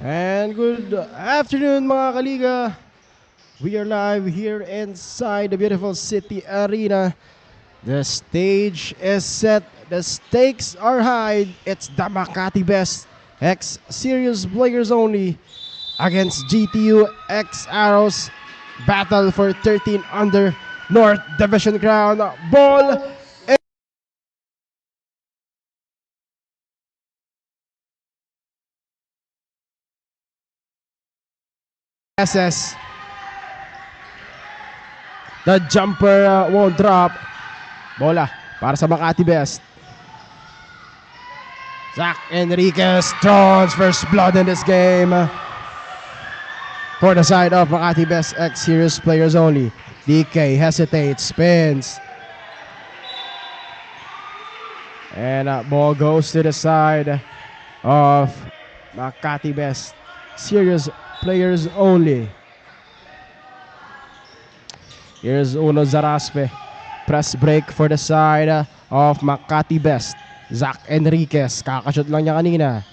And good afternoon mga kaliga. We are live here inside the beautiful City Arena. The stage is set. The stakes are high. It's the Makati Best X Serious Players Only against GTU X Arrows. Battle for 13 under North Division Crown. Ball SS. The jumper won't drop. Bola para sa Makati Best. Zach Enriquez draws first blood in this game for the side of Makati Best X Serious Players Only. DK hesitates, spins. And ball goes to the side of Makati Best Serious Players Only. Here's Uno Zaraspe. Press break for the side of Makati Best. Zach Enriquez. Kakashoot lang niya kanina.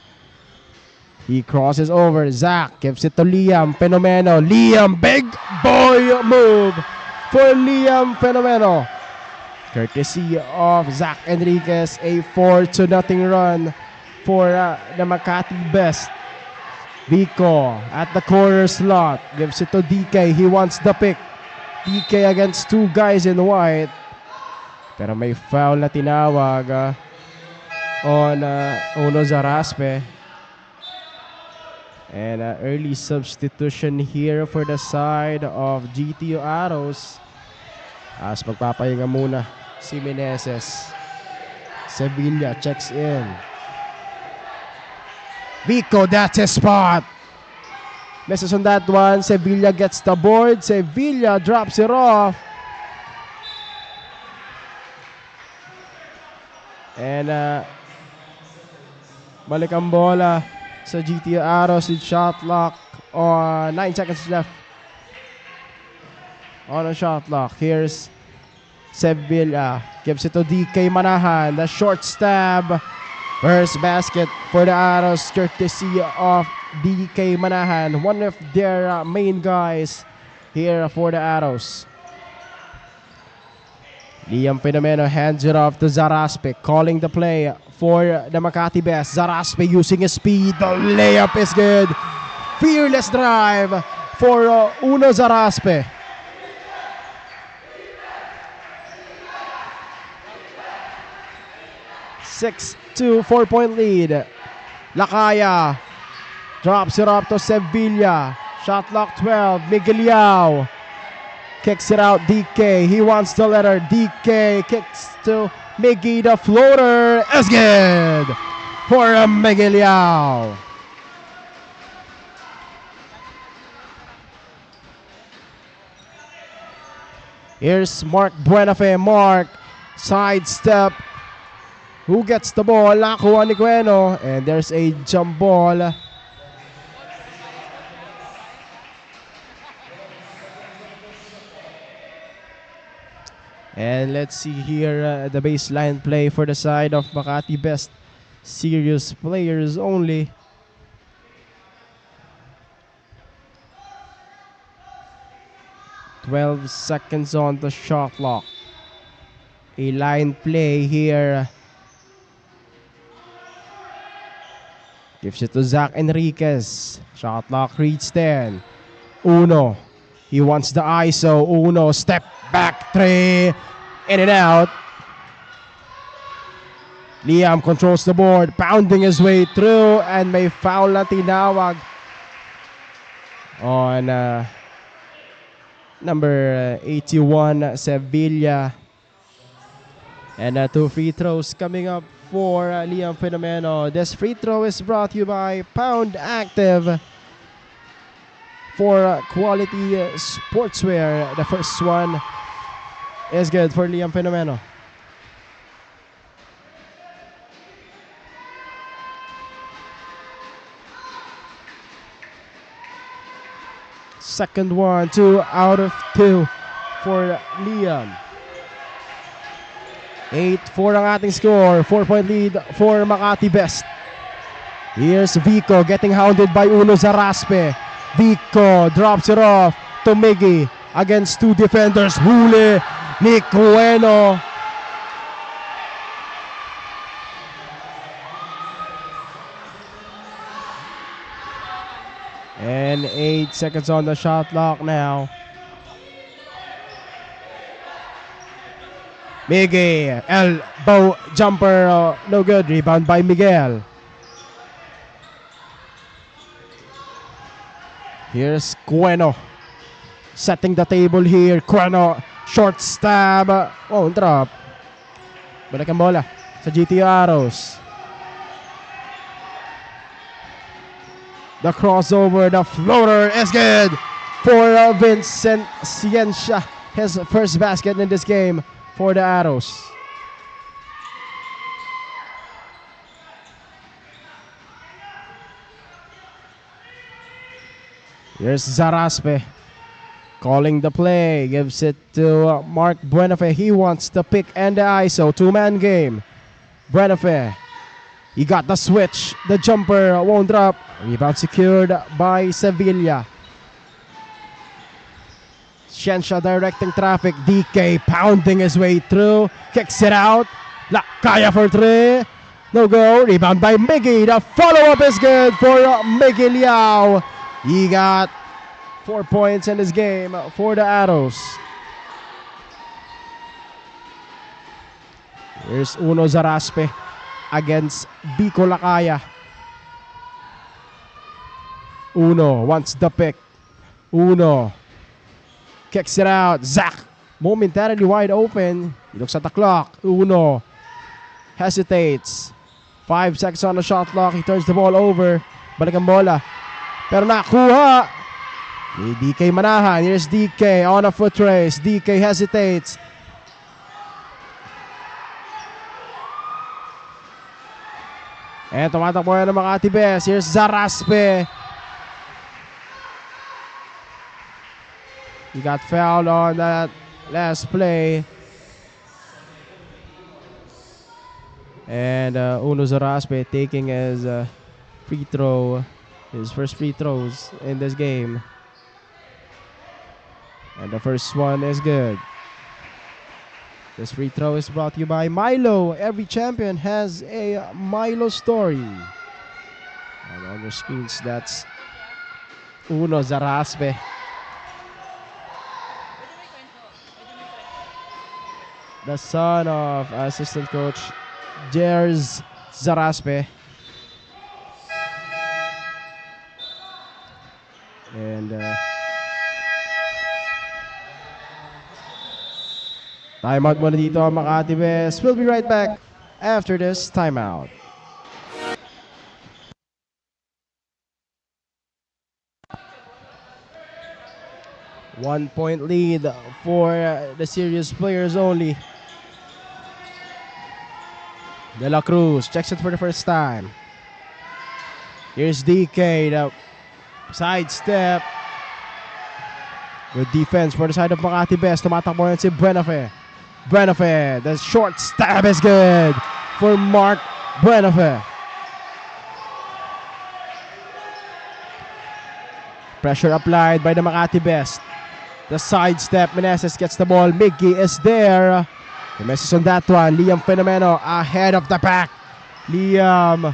He crosses over. Zach gives it to Liam Fenomeno. Liam, big boy move for Liam Fenomeno. Courtesy of Zach Enriquez. A 4-0 run for the Makati Best. Vico at the corner slot. Gives it to DK. He wants the pick. DK against two guys in white. Pero may foul na tinawag on Uno Zaraspe. And early substitution here for the side of GTU Arrows. As magpapahinga muna si Meneses. Sevilla checks in. Vico, that's his spot. Misses on that one. Sevilla gets the board. Sevilla drops it off. And balik ang bola sa GTU Arrows with shot clock on 9 seconds left. On a shot clock. Here's Sevilla. Gives it to DK Manahan. The short stab. First basket for the Arrows courtesy of DK Manahan, one of their main guys here for the Arrows. Liam Fenomeno hands it off to Zaraspe, calling the play for the Makati Best. Zaraspe using his speed. The layup is good. Fearless drive for Uno Zaraspe. Six to 4-point lead. Lakaya drops it up to Sevilla. Shot clock 12. Miguel Yao kicks it out. DK. He wants the letter. DK kicks to Miggy. The floater is good for Miguel Yao. Here's Mark Buenafe. Mark sidestep. Who gets the ball? Nakuha ni Queno. And there's a jump ball. And let's see here the baseline play for the side of Makati Best Serious Players Only. "12 seconds on the shot clock. A line play here. Gives it to Zach Enriquez. Shot clock reads 10. Uno. He wants the ISO. Uno. Step back three. In and out. Liam controls the board. Pounding his way through. And may foul na tinawag on number 81, Sevilla. And two free throws coming up for Liam Fenomeno. This free throw is brought to you by Pound Active for quality sportswear. The first one is good for Liam Fenomeno. Second one, 2 out of 2 for Liam. 8-4 ang ating score. 4-point lead for Makati Best. Here's Vico getting hounded by Uno Zaraspe. Vico drops it off to Miggy against two defenders. Huli ni Cueno. And 8 seconds on the shot clock now. Miggy, elbow jumper, no good. Rebound by Miguel. Here's Cueno setting the table here. Cueno, short stab. Oh, drop. Balik ang bola sa GT Arrows. The crossover, the floater is good for Vincent Ciencia. His first basket in this game for the Arrows. Here's Zaraspe calling the play. Gives it to Mark Buenafe. He wants the pick and the ISO. Two-man game. Buenafe. He got the switch. The jumper won't drop. Rebound secured by Sevilla. Ciencia directing traffic. DK pounding his way through. Kicks it out. Kaya for three. No go. Rebound by Miggy. The follow-up is good for Miggy Liao. He got 4 points in this game for the Arrows. Here's Uno Zaraspe against Vico Lakaya. Uno wants the pick. Uno kicks it out. Zach momentarily wide open. He looks at the clock. Uno hesitates. 5 seconds on the shot clock. He turns the ball over. Balik ang bola. Pero nakuha ni DK Manahan. Here's DK on a foot race. DK hesitates. And tumatakbo yan ng Makati Best. Here's Zaraspe. He got fouled on that last play. And Uno Zaraspe taking his free throw. His first free throws in this game. And the first one is good. This free throw is brought to you by Milo. Every champion has a Milo story. And on your screens, that's Uno Zaraspe. The son of assistant coach Jers Zaraspe. And timeout muna dito ang Makati Best. We'll be right back after this timeout. One-point lead for the serious players only. De La Cruz checks it for the first time. Here's DK, the sidestep. Good defense for the side of Makati Best. Tumatakbo yan si Buenafe. Buenafe, the short stab is good for Mark Buenafe. Pressure applied by the Makati Best. The sidestep, Meneses gets the ball. Miggy is there. He misses on that one. Liam Fenomeno ahead of the pack. Liam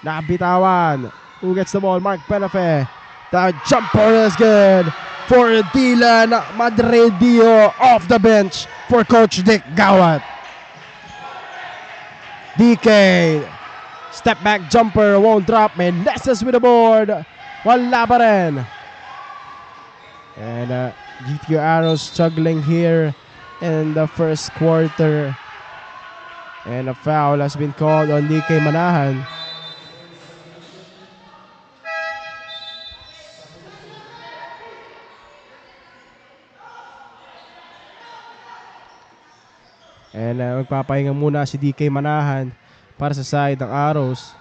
nabitawan. Who gets the ball? Mark Buenafe. The jumper is good for Dylan Madredio off the bench for Coach Dick Gawat. DK. Step back jumper won't drop. Meneses with the board. Wala pa rin. And GTO Arrows struggling here in the first quarter. And a foul has been called on DK Manahan. And magpapahinga muna si DK Manahan para sa side ng Arrows.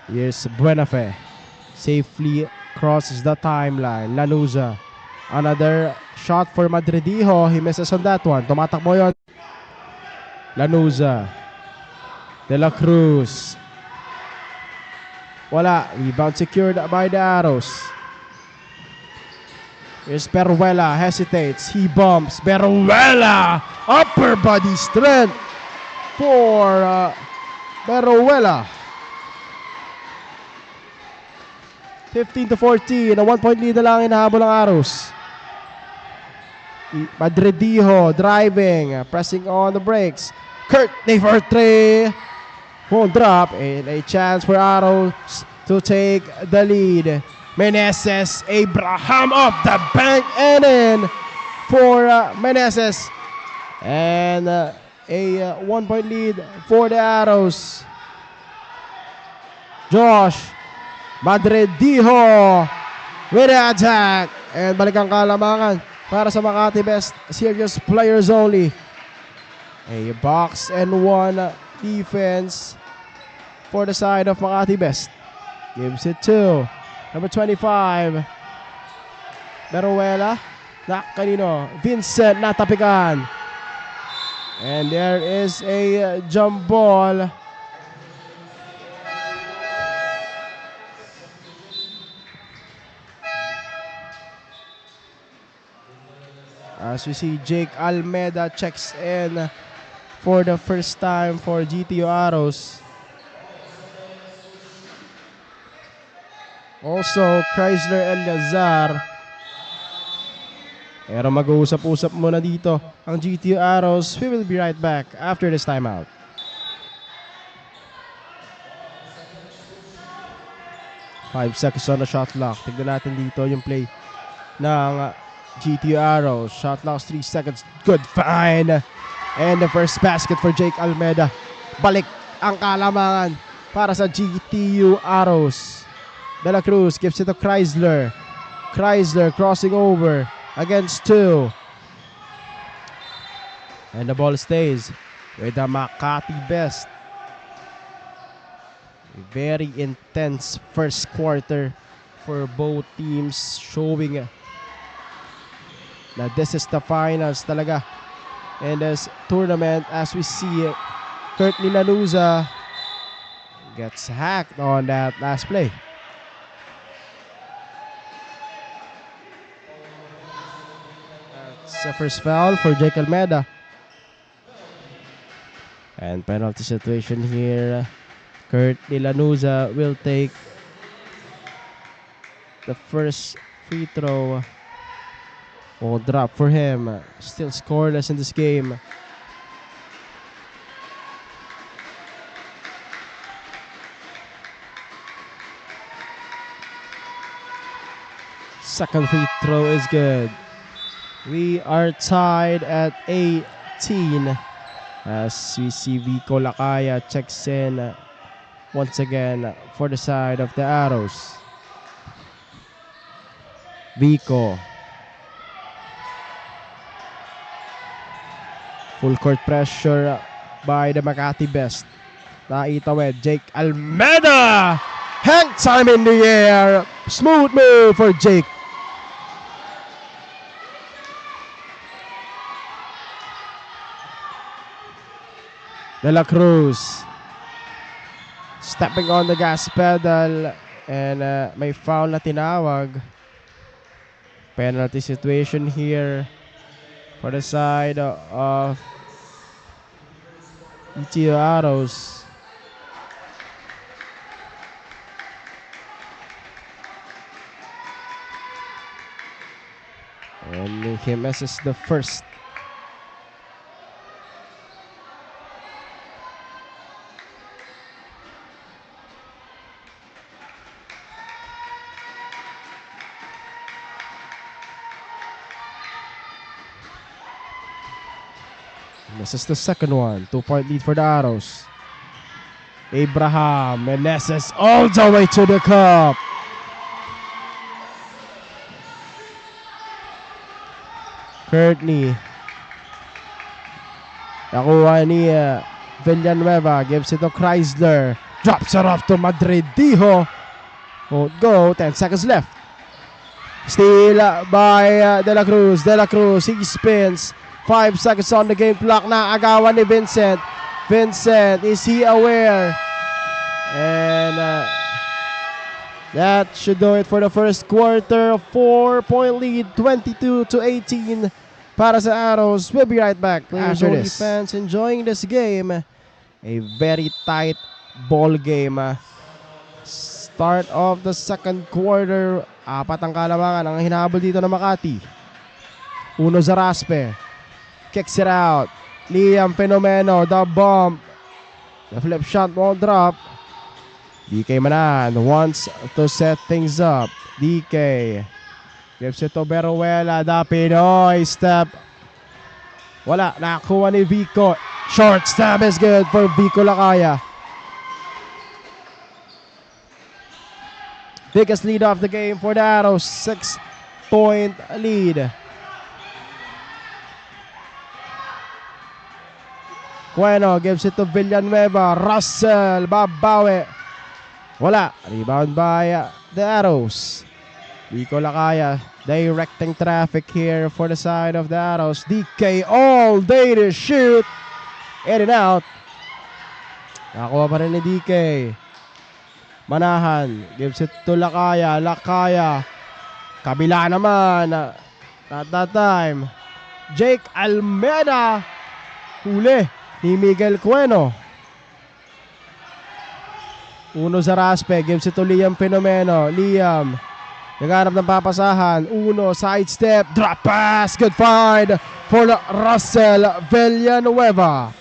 Here's Buenafe. Safely crosses the timeline. Lanuza Another shot for Madridijo. He misses on that one. Tumatakbo yun. Lanuza. De La Cruz. Wala. Rebound secured by the Arrows. Here's Beruela. Hesitates. He bumps. Beruela. Upper body strength for Beruela. 15-14. A 1-point lead na lang inahabol ng Arrows. Madridijo driving. Pressing on the brakes. Courtney for 3. Won't drop. And a chance for Arrows to take the lead. Meneses, Abraham up the bank and in for Meneses. And a 1-point lead for the Arrows. Josh Madridijo with the attack. And balikan kalamangan para sa Makati Best Serious Players Only. A box and one defense for the side of Makati Best. Gives it to number 25. Beruela. Kanino? Vincent natapikan. And there is a jump ball. As we see, Jake Almeida checks in for the first time for GTO Arrows. Also, Chrysler Eliazar. Pero mag-uusap-usap muna dito ang GTO Arrows. We will be right back after this timeout. Five seconds on the shot clock. Tignan natin dito yung play ng GTO Arrows. Shot clock 3 seconds. Good find. And the first basket for Jake Almeida. Balik ang kalamangan para sa GTO Arrows. De La Cruz gives it to Chrysler. Chrysler crossing over against 2. And the ball stays with the Makati Best. A very intense first quarter for both teams, showing na this is the finals talaga in this tournament. As we see, Courtney Lanuza gets hacked on that last play. That's the first foul for Jake Almeida. And penalty situation here. Courtney Lanuza will take the first free throw. Will drop for him. Still scoreless in this game. Second free throw is good. We are tied at 18 as we see Vico Lakaya checks in once again for the side of the Arrows. Vico. Full court pressure by the Makati Best. Naitawid Jake Almeida. Hang time in the air. Smooth move for Jake. De La Cruz stepping on the gas pedal and may foul na tinawag. Penalty situation here for the side of GTO Arrows. And he misses the first. This is the second one. 2-point lead for the Arrows. Abraham Meneses all the way to the cup. Courtney. Nakuha ni Villanueva. Gives it to Chrysler. Drops it off to Madridijo. Won't go. 10 seconds left. Steal by De La Cruz. De La Cruz, he spins. 5 seconds on the game clock. Naagawan ni Vincent. Vincent, is he aware? And that should do it for the first quarter. 4-point lead, 22-18 para sa Arrows. We'll be right back after this. Fans enjoying this game. A very tight ball game. Start of the second quarter. 4 ang kalamangan. Ang hinahabol dito ng Makati. Uno Zaraspe. Kicks it out. Liam Fenomeno. The bump. The flip shot won't drop. DK Manahan wants to set things up. DK gives it to Beruela. The Pinoy step. Wala. Nakakuha ni Vico. Short step is good for Vico Lakaya. Biggest lead of the game for the Arrows. 6-point lead. Bueno gives it to Villanueva. Russell. Babawi. Wala. Rebound by the Arrows. Vico Lakaya directing traffic here for the side of the Arrows. DK all day to shoot. In and out. Nakakuha pa rin ni DK. Manahan gives it to Lakaya. Lakaya. Kabila naman. At that time, Jake Almeida. Huli ni Miguel Cueno. Uno Zaraspe gives it to Liam Fenomeno. Liam naghanap ng papasahan. Uno side step. Drop pass. Good find for Russell Villanueva.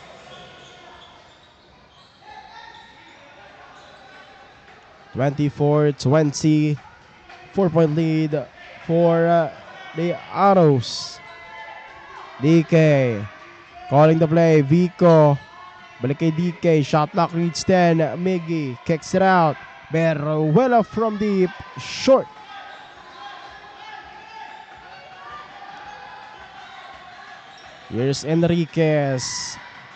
(24-20). 4-point lead for the Arrows. DK calling the play. Vico. Balik kay DK. Shot clock reads 10. Miggy kicks it out. Beruela from deep. Short. Here's Enriquez.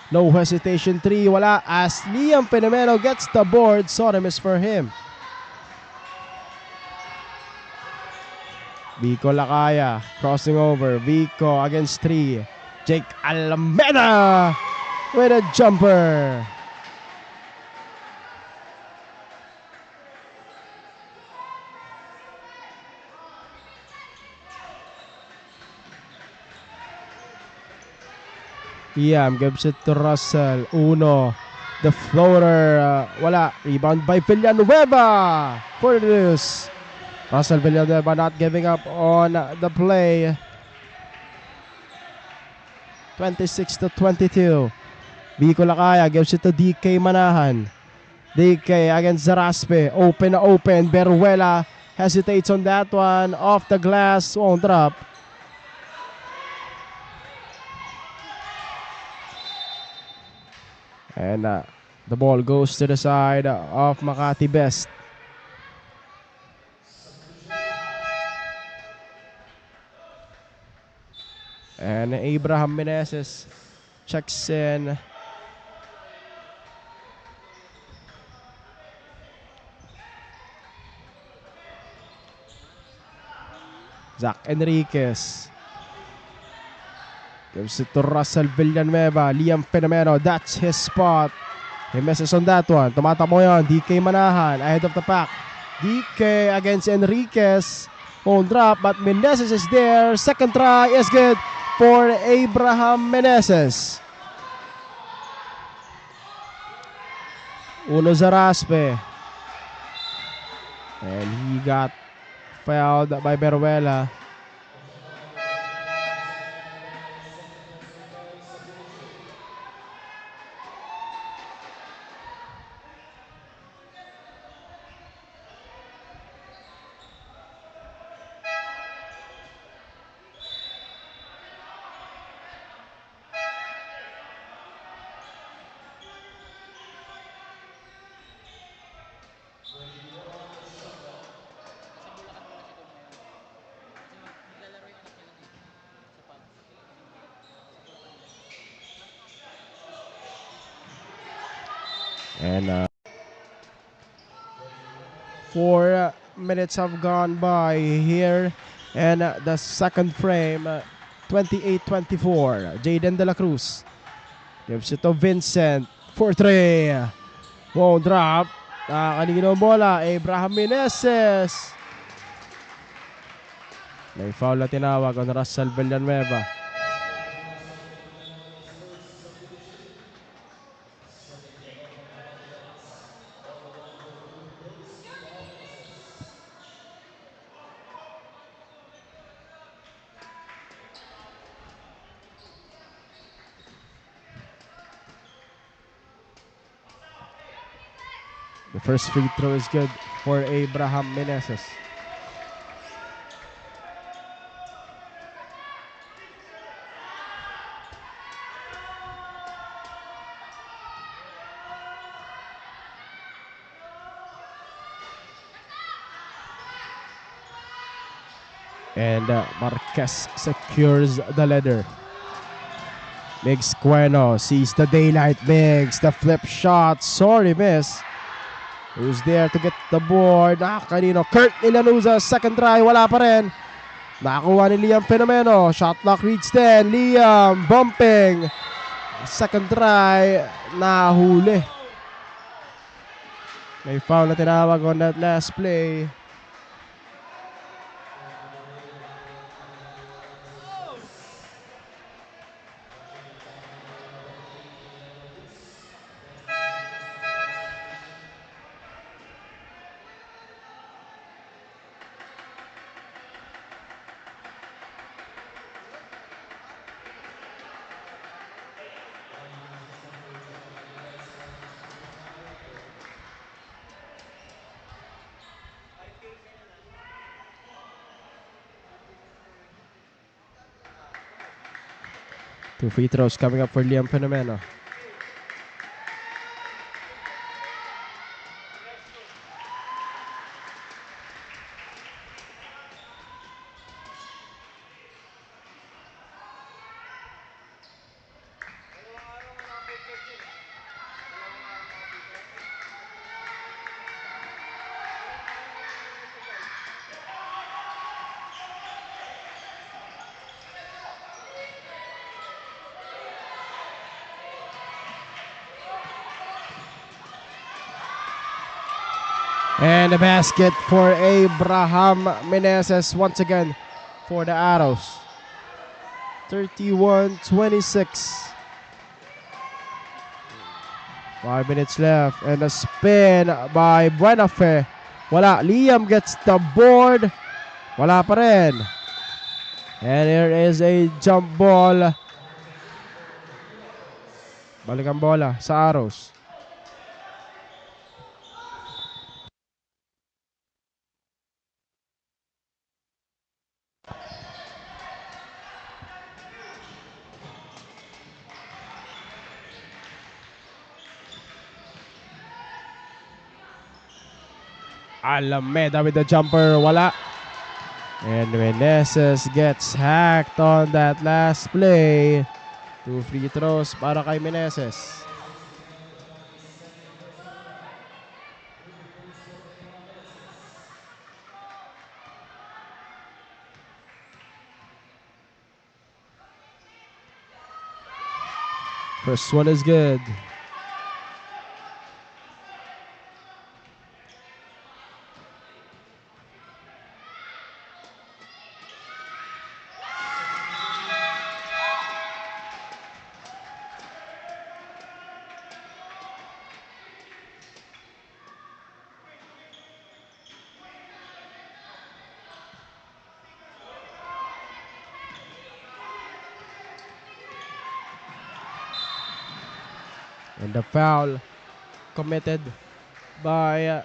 No hesitation. 3. Wala. As Liam Fenomeno gets the board. Sodom is for him. Vico Lakaya. Crossing over. Vico against 3. Jake Almeida with a jumper. Iam gives it to Russell. Uno. The floater. Wala. Rebound by Villanueva. For this. Russell Villanueva not giving up on the play. 26-22. Vico Lakaya gives it to DK Manahan. DK against Zaraspe. Open na open. Beruela hesitates on that one. Off the glass. Won't drop. And the ball goes to the side of Makati Best. And Abraham Meneses checks in. Zach Enriquez gives it to Russell Villanueva. Liam Fenomeno, that's his spot. He misses on that one. Tumatamo yun. DK Manahan ahead of the pack. DK against Enriquez. Won't drop, but Meneses is there. Second try is good for Abraham Meneses. Uno Zaraspe. And he got fouled by Beruela. And for minutes have gone by here. And the second frame, 28-24. Jaden De La Cruz gives it to Vincent for 3. Won't drop. Kanino bola? Abraham Meneses. May foul na tinawag on Russell Villanueva. The first free throw is good for Abraham Meneses. And Marquez secures the leader. Migs Cueno sees the daylight. Migs, the flip shot. Sorry, miss. Who's there to get the board? Kanino? Kurt Ilanuza, second try. Wala pa rin. Nakakuha ni Liam Fenomeno. Shot clock reads 10. Liam bumping. Second try. Nahuli. May foul na tinawag on that last play. Two free throws coming up for Liam Fenomeno. And the basket for Abraham Meneses once again for the Arrows. 31-26. 5 minutes left. And a spin by Buenafe. Wala. Liam gets the board. Wala pa rin. And here is a jump ball. Balik ang bola sa Arrows. Alameda with the jumper, wala. And Meneses gets hacked on that last play. 2 free throws para kay Meneses. First one is good. And the foul committed by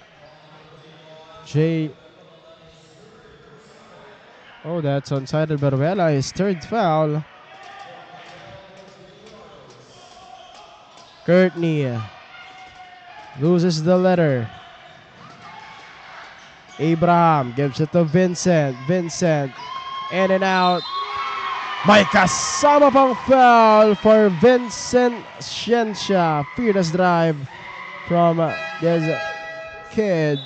Jay. Oh, that's onside Beruela, his third foul. Courtney loses the letter. Abraham gives it to Vincent. Vincent in and out. May kasama pang foul for Vincent Ciencia. Fearless drive from this kid.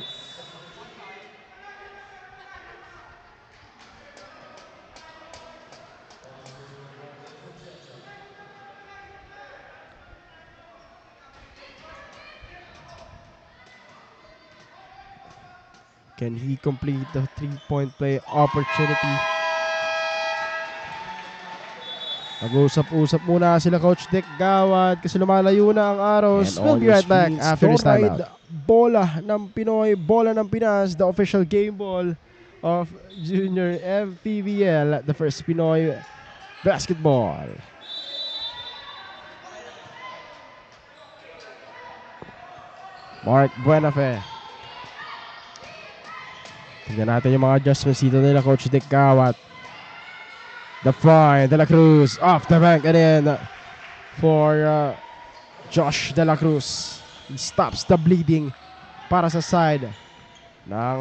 Can he complete the 3-point play opportunity? Mag-usap-usap muna sila Coach Dick Gawad kasi lumalayo na ang Aros. We'll be right back after this timeout. Bola ng Pinoy, bola ng Pinas, the official game ball of Junior MPBL, the first Pinoy basketball. Mark Buenafe. Tignan natin yung mga adjustments dito nila Coach Dick Gawad. The fly, De La Cruz off the bank and in for Josh De La Cruz. He stops the bleeding para sa side ng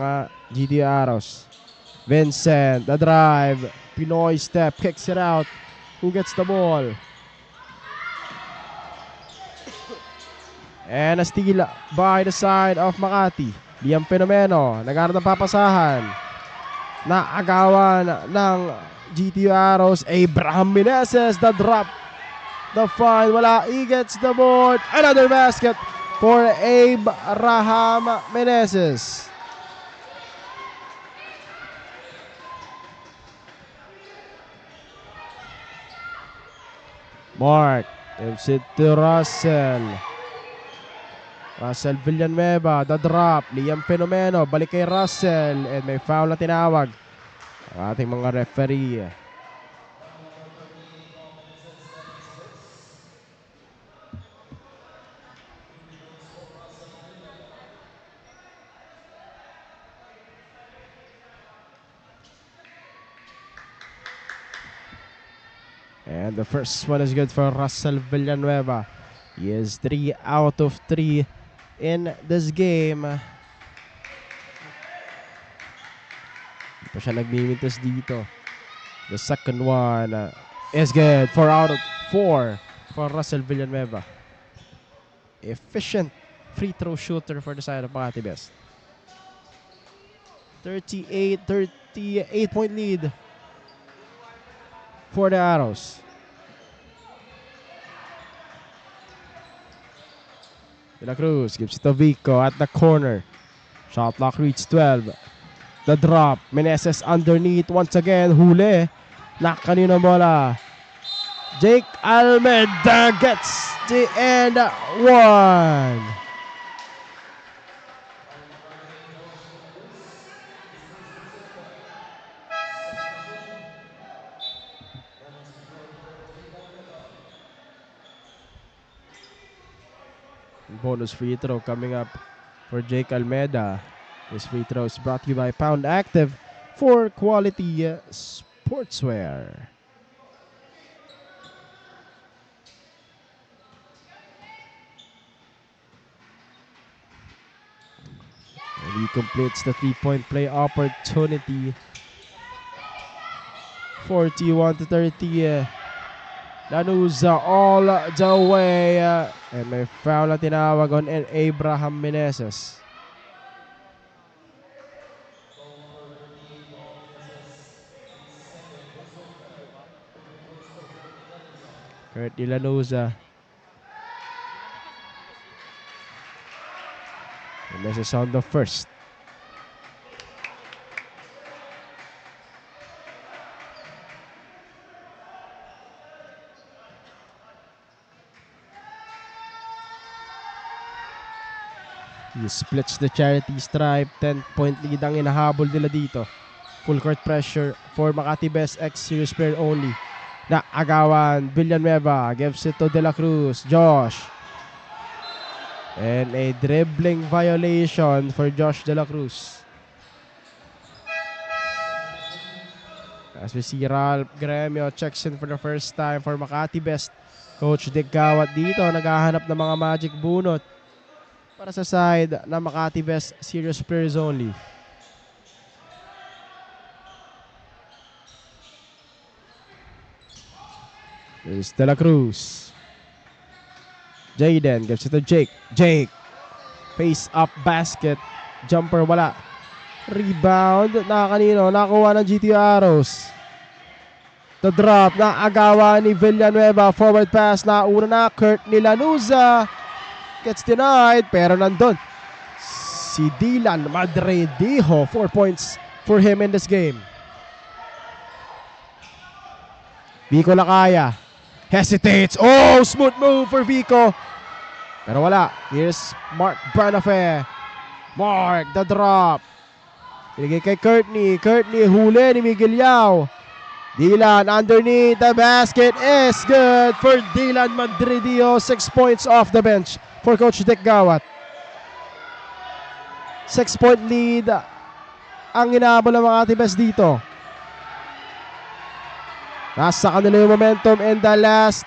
GD Aros. Vincent, the drive. Pinoy step, kicks it out. Who gets the ball? And a steal by the side of Makati. Liam Fenomeno, nagkaroon ng papasahan. Naagawan ng GTU Aros. Abraham Meneses, the drop. The find, wala. He gets the board. Another basket for Abraham Meneses. Mark gives it to Russell. Russell Villanueva, the drop. Liam Fenomeno, balik kay Russell. And may foul na tinawag ang ating mga referee. And the first one is good for Russell Villanueva. He is 3 out of 3 in this game. Hindi pa siya nagmimintos dito. The second one is good. 4 out of 4 for Russell Villanueva. Efficient free throw shooter for the side of Makati Best. 38-point lead for the Aros. De La Cruz gives it to Vico at the corner. Shot clock reads 12. The drop. Meneses underneath once again. Huli. Nak kanina bola. Jake Almeida gets the end one. Bonus free throw coming up for Jake Almeida. This free throw is brought to you by Pound Active for quality sportswear. And he completes the 3-point play opportunity. 41-30. Lanuza all the way. And may foul na tinawag on Abraham Meneses. Curtly Lanuza. Meneses on the first. He splits the charity stripe. 10-point lead ang inahabol nila dito. Full court pressure for Makati Best X-Series player only. Naagawan. Villanueva gives it to De La Cruz. Josh. And a dribbling violation for Josh De La Cruz. As we see Ralph Gremio checks in for the first time for Makati Best. Coach Dick Gawad dito naghahanap ng mga magic bunot para sa side na Makati Best Serious Players Only. There's De La Cruz. Jaden gives it to Jake. Jake. Face up basket. Jumper wala. Rebound na kanino. Nakuha ng GT Aros. The drop na agawa ni Villanueva. Forward pass na una na. Kurt Lanuza. Gets denied, pero nandun si Dylan Madridijo. 4 points for him in this game. Vico Lakaya hesitates. Oh, smooth move for Vico. Pero wala. Here's Mark Branafe. Mark, the drop. Pinigay kay Courtney. Courtney, huli ni Miguel Yao. Dylan underneath the basket is good for Dylan Madridijo. 6 points off the bench for Coach Dick Gawat. 6-point lead ang inaabol ng mga Atibes dito. Nasa kanila yung momentum in the last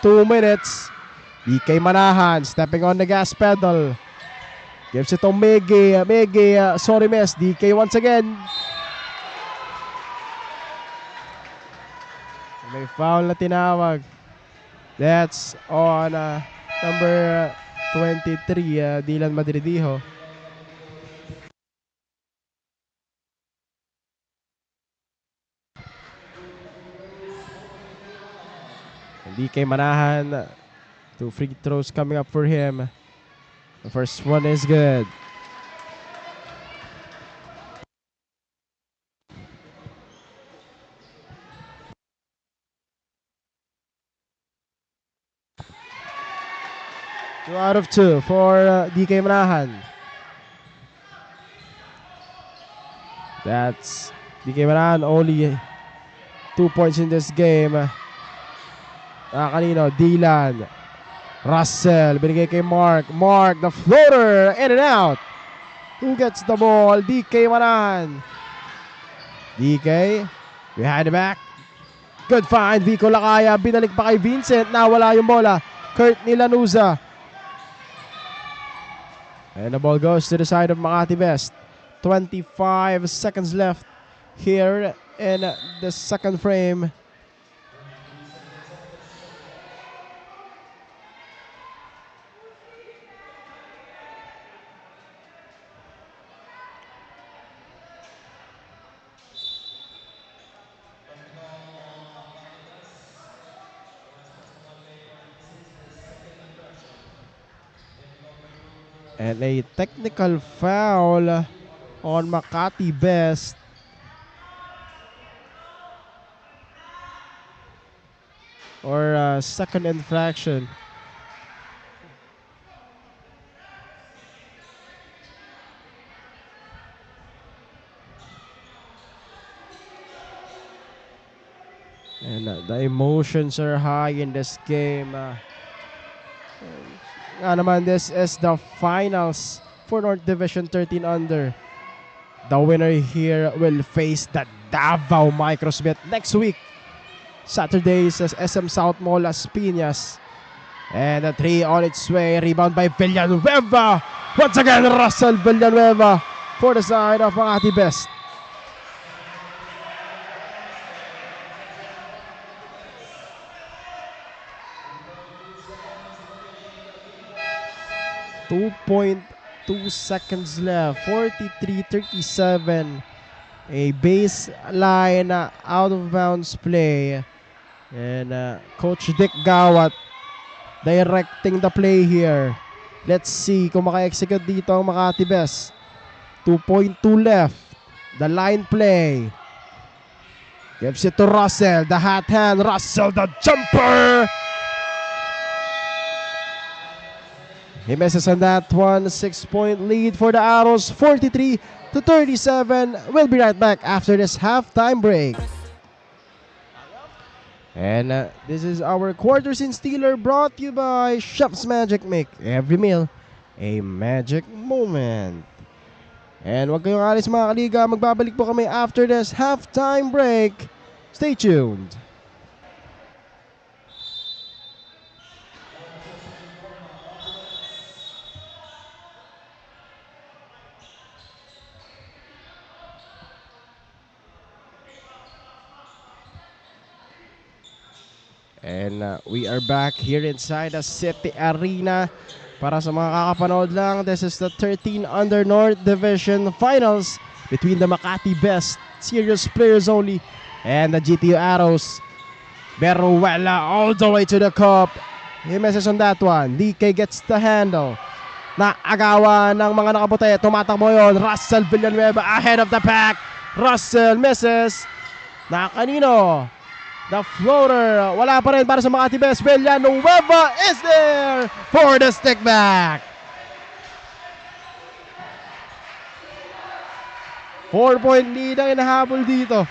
2 minutes. DK Manahan stepping on the gas pedal. Gives it to Miggy. Sorry miss. DK once again. May foul na tinawag. That's on number 23, Dylan Madridijo. DK Manahan, 2 free throws coming up for him. The first one is good. Two out of 2 for DK Manahan. That's DK Manahan, only 2 points in this game. Kanino? Dylan. Russell. Binigay kay Mark. Mark, the floater. In and out. Who gets the ball? DK Manahan. DK. Behind the back. Good find. Vico Lakaya. Binalik pa kay Vincent. Nawala yung bola. Courtney Lanuza. And the ball goes to the side of Makati Best. 25 seconds left here in the second frame. And a technical foul on Makati Best. Or second infraction. And the emotions are high in this game. Naman, this is the finals for North Division 13 under. The winner here will face the Davao Microsbet next week. Saturday is SM South Mall Las Piñas. And the 3 on its way. Rebound by Villanueva. Once again, Russell Villanueva for the side of Makati Best. .2 seconds left. 43-37. A baseline out of bounds play. And Coach Dick Gawat directing the play here. Let's see kung maka-execute dito ang Makati Best. 2.2 left. The line play. Gives it to Russell. The hot hand. Russell, the jumper. He misses on that one. 6-point lead for the Arrows. 43-37. We'll be right back after this halftime break. And this is our Quarters in Steeler, brought to you by Chef's Magic. Make every meal a magic moment. And wag kayong alis mga kaliga. Magbabalik po kami after this halftime break. Stay tuned. And we are back here inside the City Arena. Para sa mga kakapanood lang, this is the 13 under North Division Finals between the Makati Best serious players only and the GTU Arrows. Beruela all the way to the cup. He misses on that one. DK gets the handle. Naagawan ng mga nakaputi. Tumatakbo yun. Russell Villanueva ahead of the pack. Russell misses. Kanino? The floater. Wala pa rin para sa Makati Best. Villanueva is there for the stick back. 4-point lead ang inahabol dito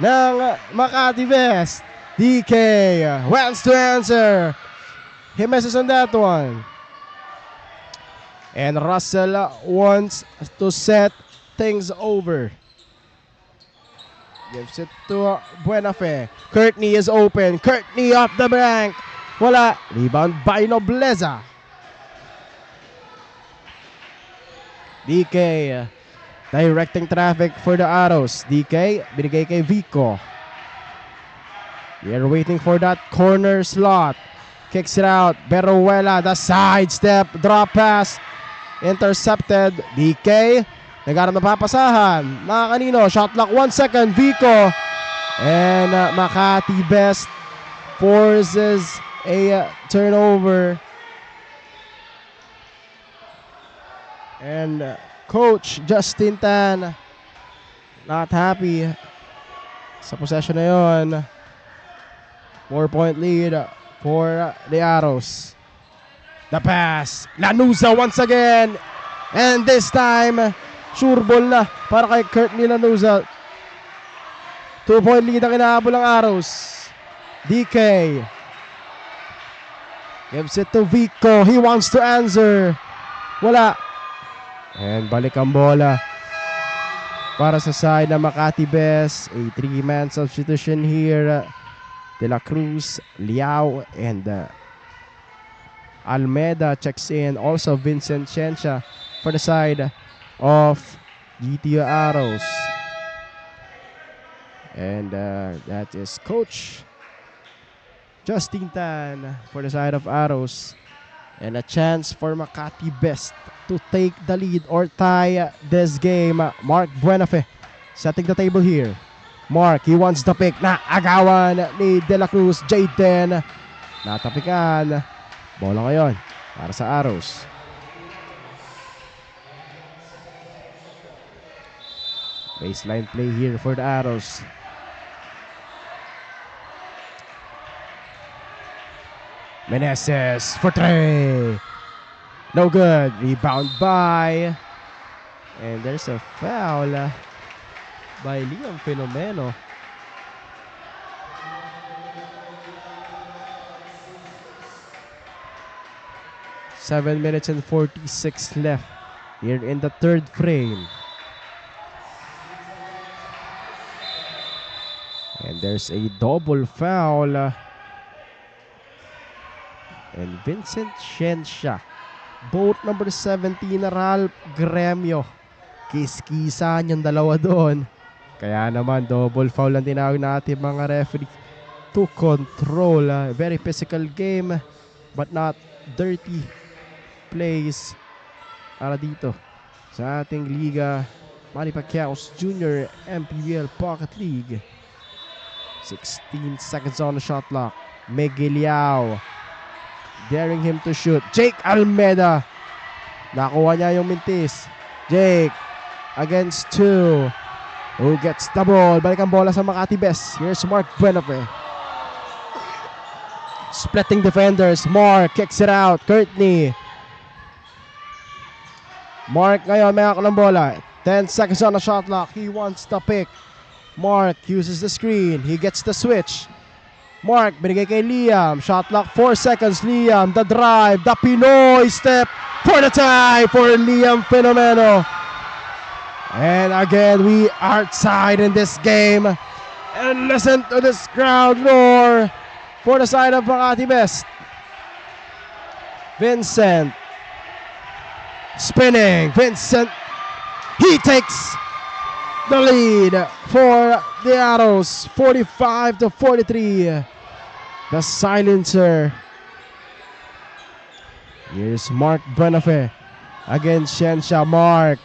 ng Makati Best. DK wants to answer. He misses on that one. And Russell wants to set things over. Gives it to Buenafe. Courtney is open. Courtney off the bank. Wala. Rebound by Nobleza. DK directing traffic for the Arrows. DK binigay kay Vico. They're waiting for that corner slot. Kicks it out. Beruela, the sidestep, drop pass. Intercepted. DK nagharap na papasahan. Kanino? Shot clock 1 second. Vico. And Makati Best forces a turnover. And Coach Justin Tan not happy sa possession na yun. 4-point lead for the Arrows. The pass. Lanuza once again. And this time, sure ball na para kay Courtney Lanuza. 2-point lead ang inahabol ng Arrows. DK gives it to Vico. He wants to answer. Wala. And balik ang bola para sa side ng Makati Best. A 3-man substitution here. De La Cruz, Liao, and Almeida checks in. Also Vincent Ciencia for the side of GTO Arrows. And that is Coach Justin Tan for the side of Arrows. And a chance for Makati Best to take the lead or tie this game. Mark Buenafe setting the table here. Mark, he wants the pick. Agawan ni De La Cruz. Jayden natapikan. Bola ngayon para sa Arrows. Baseline play here for the Arrows. Meneses for 3. No good. Rebound by. And there's a foul by Liam Filomeno. Seven minutes and 46 left here in the third frame. And there's a double foul. And Vincent Ciencia. Both number 17 na Ralph Gremio. Kiskisan yung dalawa doon. Kaya naman double foul ang tinawag natin mga referee to control. Very physical game but not dirty plays para dito sa ating liga. Manny Pacquiao's Junior MPBL Pocket League. 16 seconds on the shot clock. Miguel Liao daring him to shoot. Jake Almeida. Nakuha niya yung mintis. Jake against 2. Who gets the ball? Balik ang bola sa Makati Best. Here's Mark Buenafe. Splitting defenders. Mark kicks it out. Courtney. Mark ngayon may ako ng bola. 10 seconds on the shot clock. He wants the pick. Mark uses the screen. He gets the switch. Mark binigay kay Liam. Shot clock 4 seconds. Liam the drive. The Pinoy step for the tie for Liam Filomeno. And again we are tied in this game. And listen to this crowd roar for the side of Makati Best. Vincent spinning. Vincent, he takes the lead for the Arrows. 45-43. The silencer. Here's Mark Buenafe against Ciencia. Mark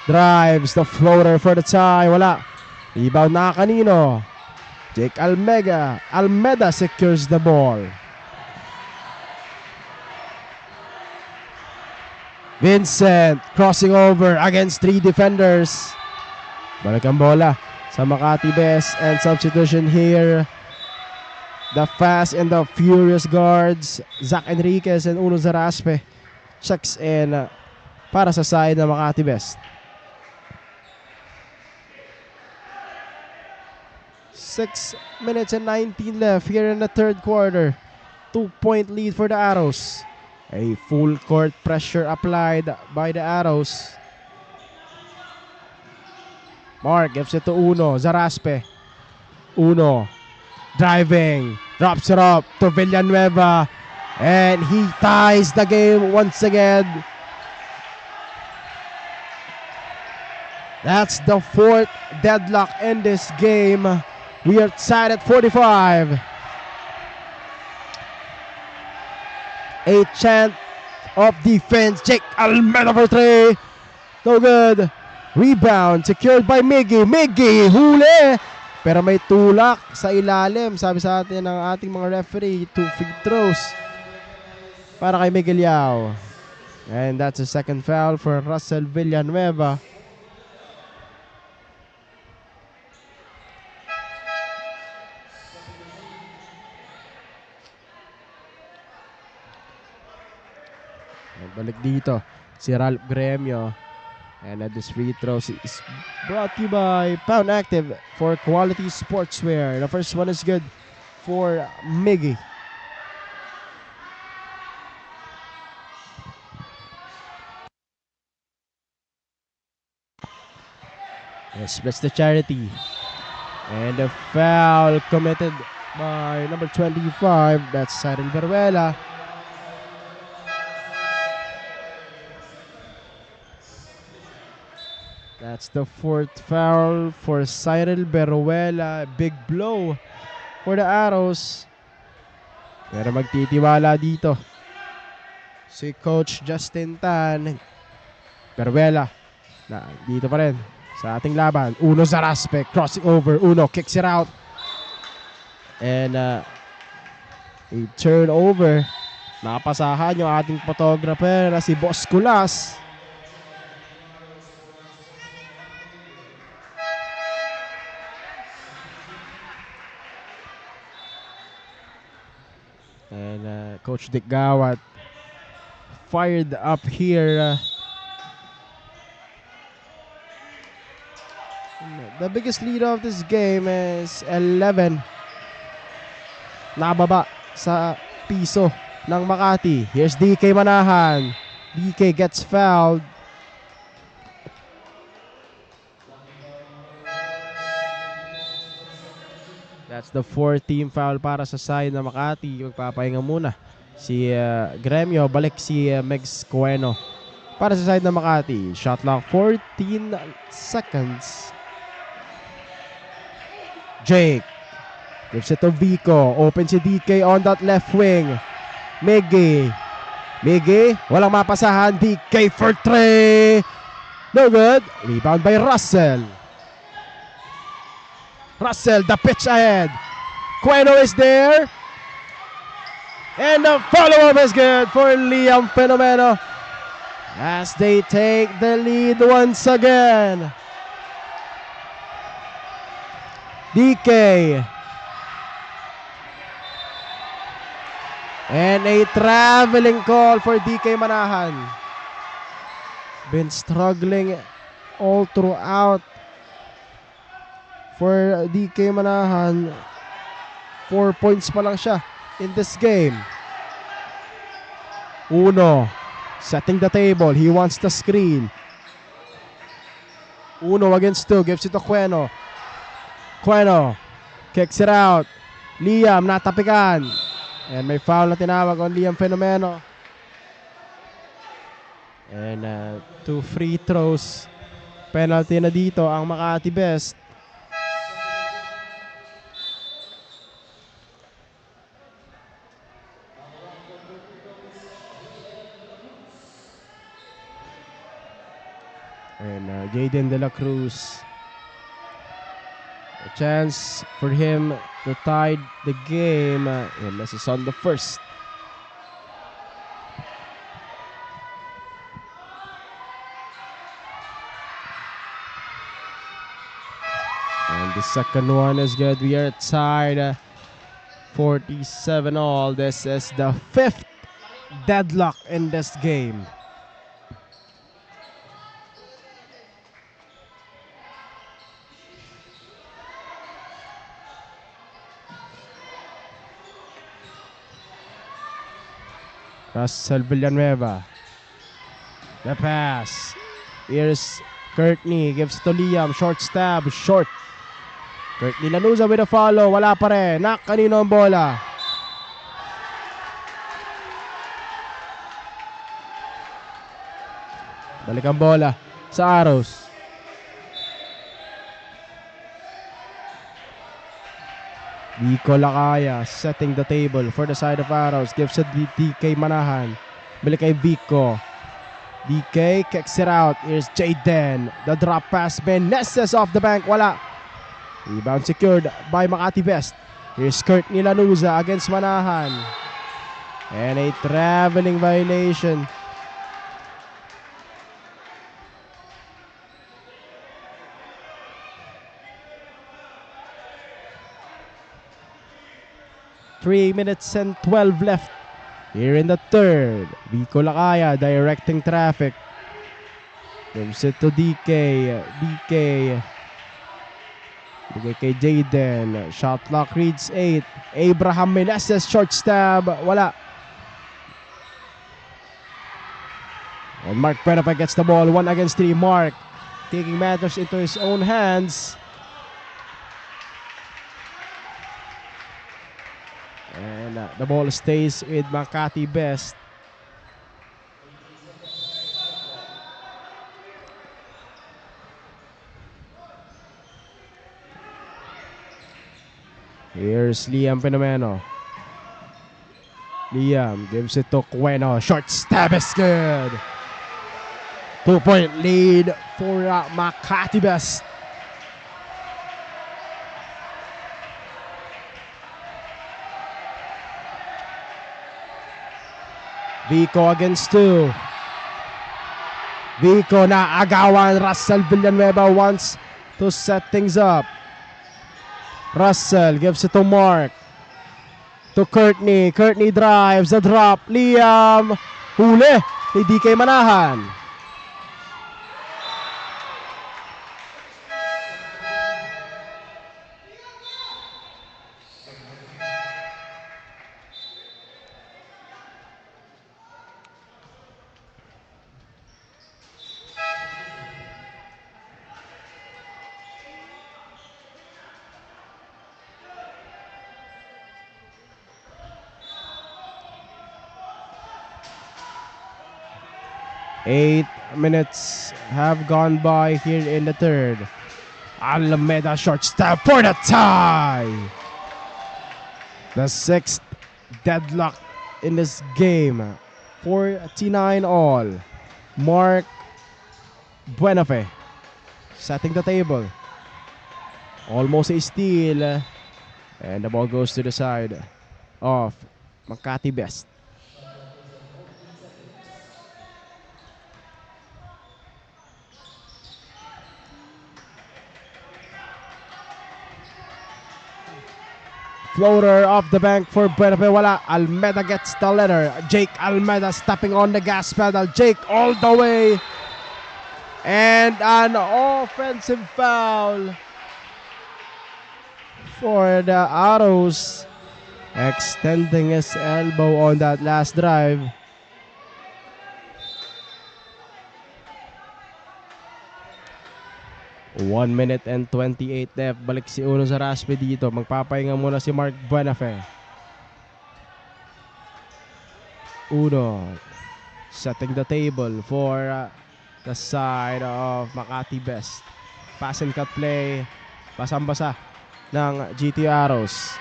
drives the floater for the tie. Wala. Rebound na kanino? Jake Almeida. Almeida secures the ball. Vincent crossing over against 3 defenders. Balik ang bola sa Makati Best, and substitution here. The fast and the furious guards, Zach Enriquez and Uno Zaraspe, checks in para sa side ng Makati Best. 6 minutes and 19 left here in the third quarter. 2-point lead for the Arrows. A full court pressure applied by the Arrows. Mark gives it to Uno Zaraspe. Uno driving, drops it up to Villanueva, and he ties the game once again. That's the 4th deadlock in this game. We are tied at 45. A chant of defense. Jake Almeida for 3. No good. Rebound secured by Miggy. Miggy, huli. Pero may tulak sa ilalim. Sabi sa atin ng ating mga referee, 2 free throws para kay Miguel Yao. And that's a second foul for Russell Villanueva. Balik dito si Ralph Gremio, and this free throw is brought to you by Pound Active for quality sportswear. The first one is good for Miggy. Yes, that's the charity, and the foul committed by number 25, that's Cyril Veruela. That's the 4th foul for Cyril Beruela. Big blow for the Arrows. Pero magtitiwala dito si Coach Justin Tan. Beruela na dito pa rin sa ating laban. Uno Zaraspe crossing over. Uno kicks it out. And a turnover. Nakapasahan yung ating photographer na si Boss Kulas. And Coach Dick Gawat fired up here. The biggest lead of this game is 11. Nababa sa piso ng Makati. Here's DK Manahan. DK gets fouled. That's the 4th team foul para sa side ng Makati. Magpapahinga muna si Gremio. Balik si Megs Cueno para sa side ng Makati. Shot clock 14 seconds. Jake gives it to Vico. Open si DK on that left wing. Miggy. Miggy, walang mapasahan. DK for 3. No good. Rebound by Russell. Russell, the pitch ahead. Cueno is there. And the follow-up is good for Liam Fenomeno as they take the lead once again. DK. And a traveling call for DK Manahan. Been struggling all throughout for DK Manahan. 4 points pa lang siya in this game. Uno setting the table. He wants the screen. Uno against 2. Gives it to Cueno. Cueno kicks it out. Liam natapikan. And may foul na tinawag on Liam Fenomeno. And 2 free throws. Penalty na dito ang Makati Best. And Jaden De La Cruz. A chance for him to tie the game. And this is on the first. The second one is good. We are tied 47 all. This is the 5th deadlock in this game. Russell Villanueva. The pass. Here's Courtney. Gives to Liam. Short stab. Short. Courtney Lanuza with a follow. Wala pa rin. Nak, kanino ang bola? Balik ang bola sa Arrows. Vico Lakaya setting the table for the side of Arrows. Gives it to DK Manahan. Balik kay Vico. DK kicks it out. Here's Jaden. The drop pass. Meneses off the bank. Wala. Rebound secured by Makati Best. Here's Courtney Lanuza against Manahan. And a traveling violation. Three minutes and 12 left here in the third. Vico Lakaya directing traffic. Gives it to DK. DK kay Jaden. Shot clock reads 8. Abraham Meneses short stab. Wala. And Mark Buenafe gets the ball. 1 against 3. Mark taking matters into his own hands. And the ball stays with Makati Best. Here's Liam Fenomeno. Liam gives it to Cueno. Short stab is good. 2-point lead for Makati Best. Vico against 2. Vico na agawan. Russell Villanueva wants to set things up. Russell gives it to Mark. To Courtney. Courtney drives. The drop. Liam. Huli ni DK Manahan. Eight minutes have gone by here in the third. Alameda short stab for the tie. The 6th deadlock in this game. 49 all. Mark Buenafe setting the table. Almost a steal. And the ball goes to the side of Makati Best. Floater off the bank for Buenafe. Wala. Almeda gets the letter. Jake Almeda stepping on the gas pedal. Jake all the way. And an offensive foul for the Arrows. Extending his elbow on that last drive. One minute and 28 left. Balik si Uno Zaraspe dito. Magpapahinga muna si Mark Buenafe. Uno setting the table for the side of Makati Best. Pass and cut play. Basang-basa ng GT Arrows.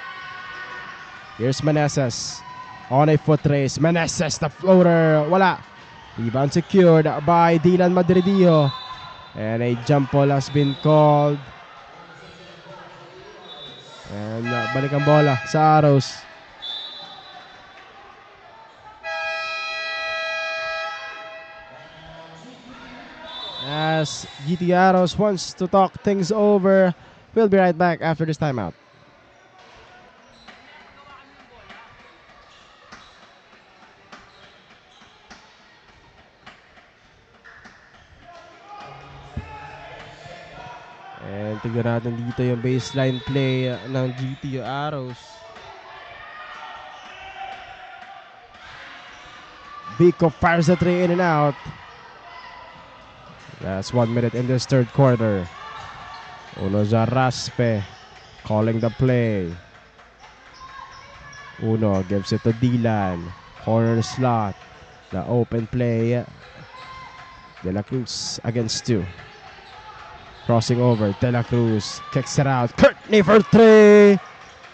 Here's Meneses on a foot race. Meneses, the floater. Wala. Rebound secured by Dylan Madridillo. And a jump ball has been called. And balik ang bola sa Arrows. As GT Arrows wants to talk things over We'll be right back after this timeout. And tignan natin dito yung baseline play ng GTU Arrows. Vico fires the three in and out. That's 1 minute in this third quarter. Uno Zaraspe calling the play. Uno gives it to Dylan. Corner slot. The open play. De La Cruz against 2. Crossing over. De La Cruz kicks it out. Courtney for 3.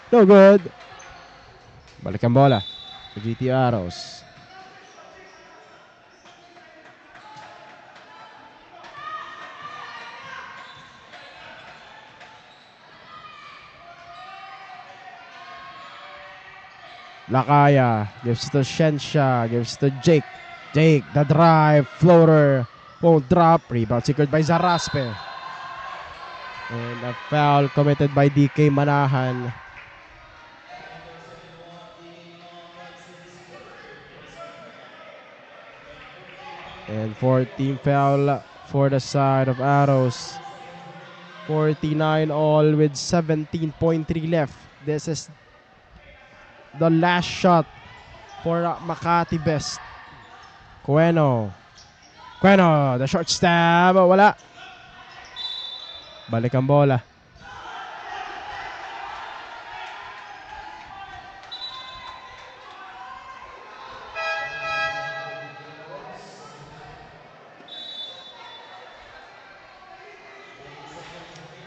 No good. Balik ang bola. GT Arrows. Lakaya gives to Shensha, gives to Jake. Jake, the drive, floater, won't drop. Rebound secured by Zaraspe. And a foul committed by DK Manahan. And 14 foul for the side of Arrows. 49 all with 17.3 left. This is the last shot for Makati Best. Cueno, the short stab. Wala. Balik ang bola.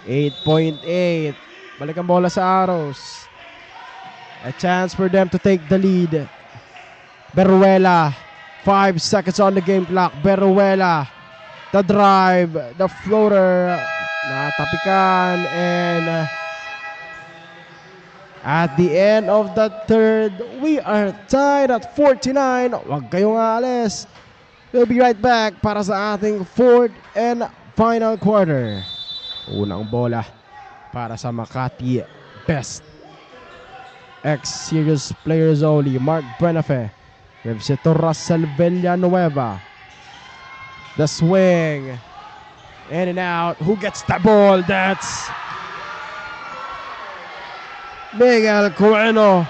.8. Balik ang bola sa Arrows. A chance for them to take the lead. Beruela, 5 seconds on the game clock. Beruela, the drive, the floater, natapikan, and at the end of the third, we are tied at 49. Huwag kayong aalis. We'll be right back para sa ating fourth and final quarter. Unang bola para sa Makati Best. Ex-Serious players only. Mark Benafe gives it to Russell Villanueva. The swing. In and out. Who gets the ball? That's Miguel Cueno.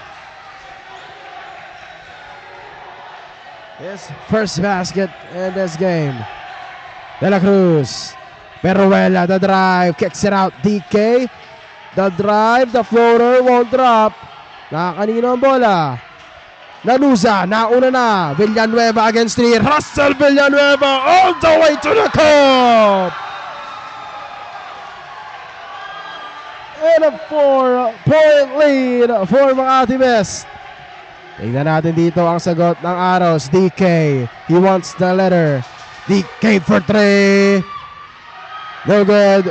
His first basket in this game. De La Cruz. Beruela, the drive. Kicks it out. DK. The drive. The floater won't drop. Nakakanino ang bola. Lanuza, nauna na. Villanueva against 3. Russell Villanueva all the way to the cup. And a 4-point lead for Makati Best. Tingnan natin dito ang sagot ng Arrows. DK, he wants the letter. DK for 3. No good.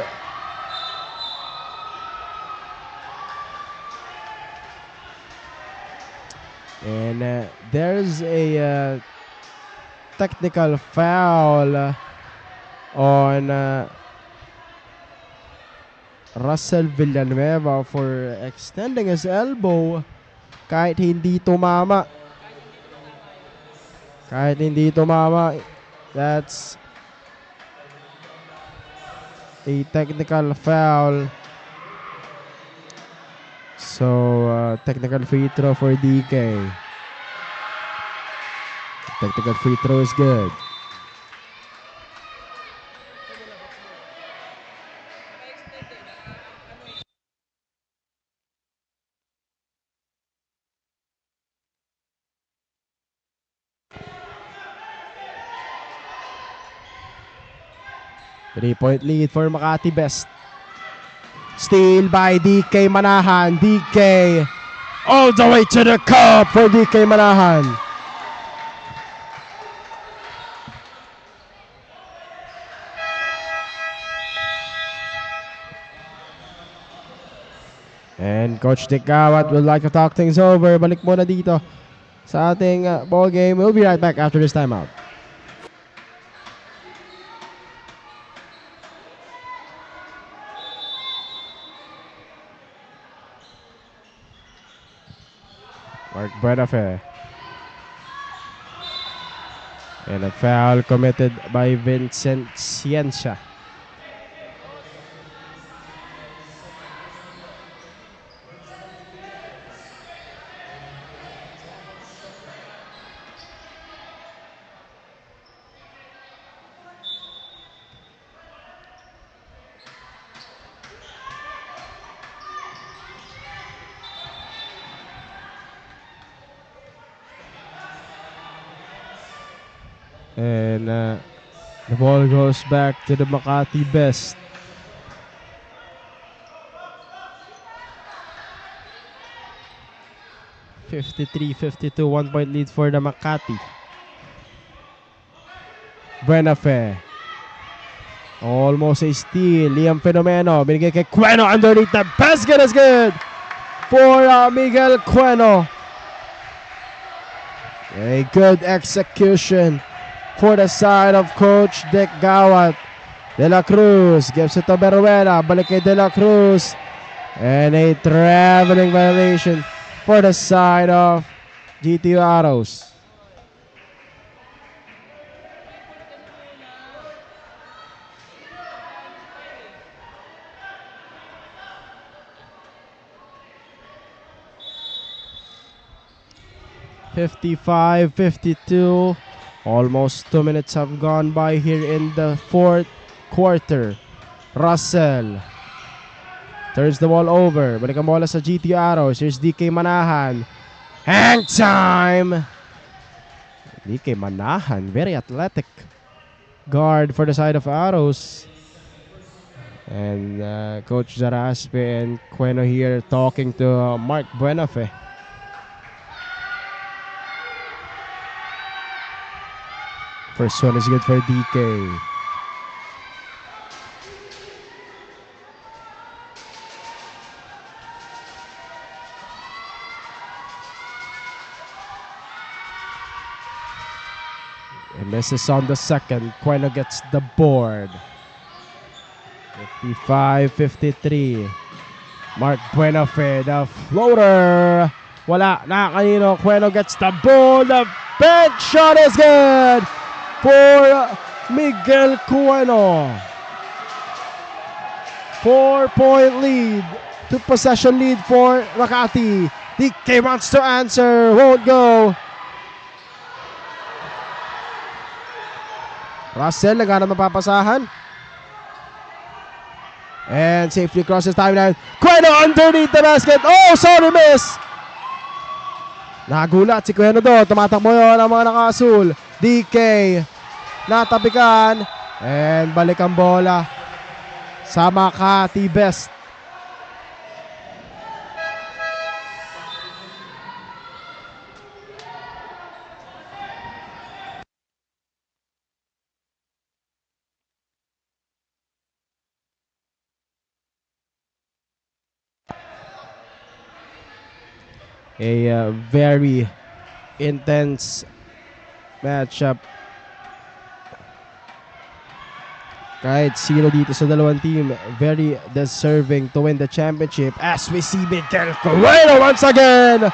And there's a technical foul on Russell Villanueva for extending his elbow kahit hindi tumama. That's a technical foul. So, technical free throw for DK. Technical free throw is good. Three-point lead for Makati Best. Steal by DK Manahan. DK all the way to the cup for DK Manahan. And Coach Dick Gawat would like to talk things over. Balik muna dito sa ating ball game. We'll be right back after this timeout. Mark Buenafe. And a foul committed by Vincent Ciencia. And the ball goes back to the Makati Best. (53-52), 1-point lead for the Makati. Buenafe. Almost a steal. Liam Fenomeno. Binigay kay Queno underneath the basket is good for Miguel Queno. A good execution for the side of Coach Dick Gawat. De La Cruz gives it to Beruela. Balik kay De La Cruz. And a traveling violation for the side of GTU Arrows. (55-52). Almost 2 minutes have gone by here in the fourth quarter. Russell turns the ball over. Balik ang bola sa GT Arrows. Here's DK Manahan. Hang time! DK Manahan, very athletic guard for the side of Arrows. And Coach Zaraspe and Queno here talking to Mark Buenafe. First one is good for DK. And misses on the second. Queno gets the board. 55-53. Mark Buenafe, the floater. Wala na kanino. Queno gets the ball. The bench shot is good for Miguel Queno. 4-point lead. 2-possession lead for Makati. DK wants to answer. Won't go. Russell, naghanap ng papasahan. And safely crosses timeline. Queno underneath the basket. Oh, sorry, miss. Nagulat si Queno doon. Tumatakbo yun ang mga naka-asul. DK natapikan. And balik ang bola sa Makati Best. A very intense matchup. Kahit sino dito sa dalawang team, very deserving to win the championship. As we see Miguel Queno once again,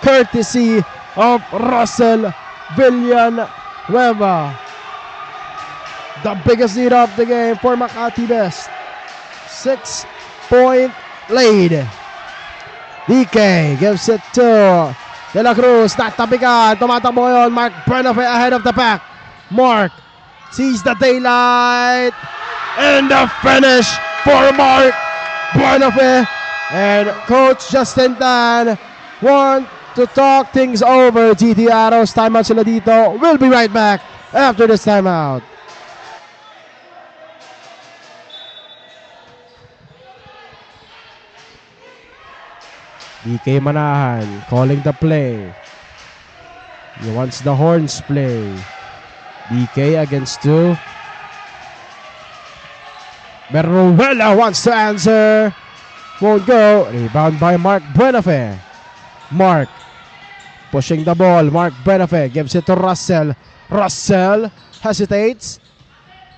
courtesy of Russell Villanueva. The biggest lead of the game for Makati Best. 6-point lead. DK gives it to De La Cruz. Natapikan. Tumatakbo ngayon. Mark Buenafe ahead of the pack. Mark sees the daylight. And the finish for Mark Buenafe. And Coach Justin Tan want to talk things over. GT Arrows, timeout sila dito. We'll be right back after this timeout. DK Manahan calling the play. He wants the horns play. DK against two. Beruela wants to answer. Won't go. Rebound by Mark Buenafe. Mark pushing the ball. Mark Buenafe gives it to Russell. Russell hesitates.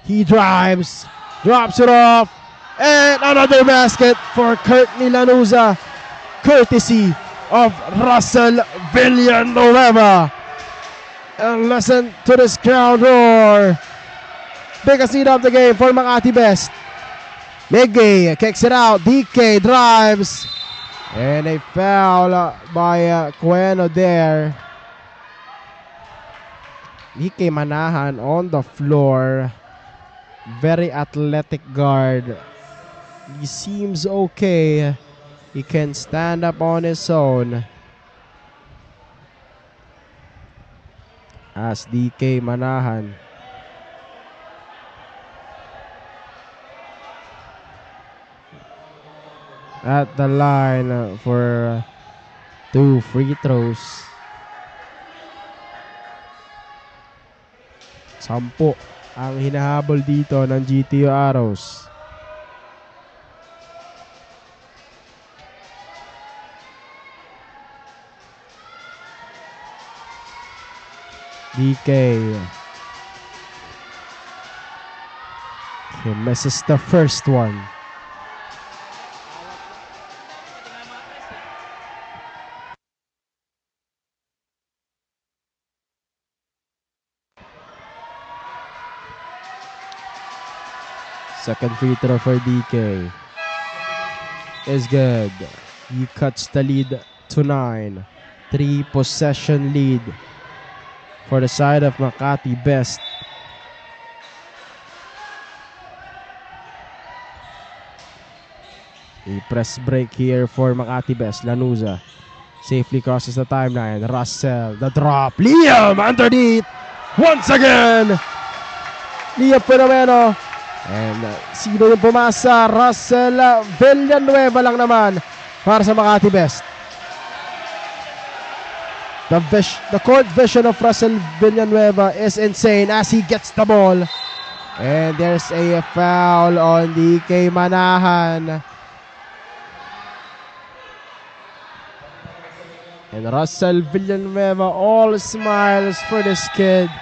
He drives. Drops it off. And another basket for Courtney Lanuza. Courtesy of Russell Villanueva. And listen to this crowd roar. Biggest lead of the game for Makati Best. Miggy kicks it out. DK drives. And a foul by Cueno there. DK Manahan on the floor. Very athletic guard. He seems okay. He can stand up on his own. As DK Manahan at the line for 2 free throws. 10 ang hinahabol dito ng GTO Arrows. DK. He misses the first one. Second free throw for DK is good. He cuts the lead to 9. 3-possession lead for the side of Makati Best. A press break here for Makati Best. Lanuza safely crosses the timeline. Russell, the drop. Liam underneath. Once again, Liam Fenomeno. And sino yung pumasa? Russell Villanueva lang naman para sa Makati Best. The court vision of Russell Villanueva is insane as he gets the ball. And there's a foul on DK Manahan. And Russell Villanueva all smiles for this kid.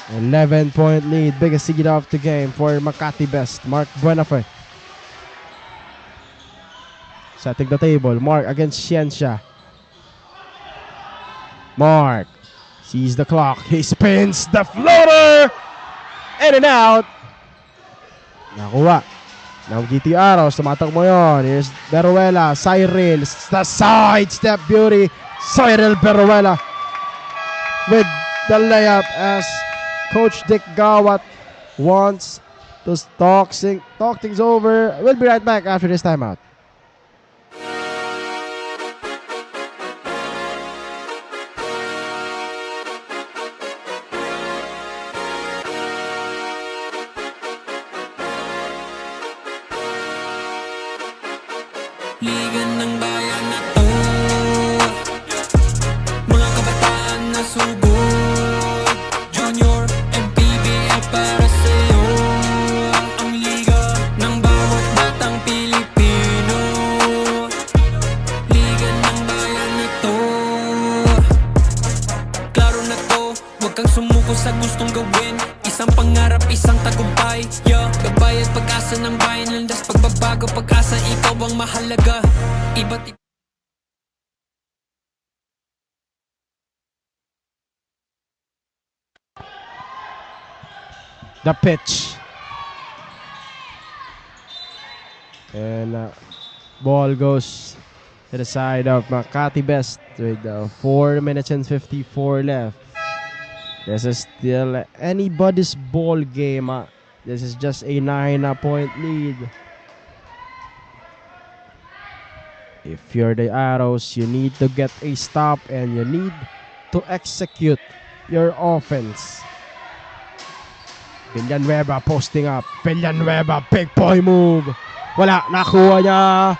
An 11-point lead, biggest lead of the game for Makati Best. Mark Buenafe setting the table. Mark against Ciencia. Mark sees the clock. He spins the floater. In and out. Nakuha ng GT Arrows. Tumatakbo yun. Here's Beruela. Cyril. The sidestep beauty. Cyril Beruela with the layup as Coach Dick Gawat wants to talk things over. We'll be right back after this timeout. Ligan ng bayan na to, mga kabataan na sugod, Junior and PBL para sa'yo. Ang liga ng bawat batang Pilipino. Ligan ng bayan na to, klaro na to, huwag kang sumuko sa gustong gawin. Isang pangarap, isang tagumpay, yeah. Gabay at pag-asa ng bayan, landas pagbabago, pag-asa, ikaw ang mahalaga. Iba't The pitch. And ball goes to the side of Makati Best with 4 minutes and 54 left. This is still anybody's ball game. This is just a 9-point lead. If you're the Arrows, you need to get a stop and you need to execute your offense. Villanueva posting up. Villanueva, big boy move. Wala, nakuha niya.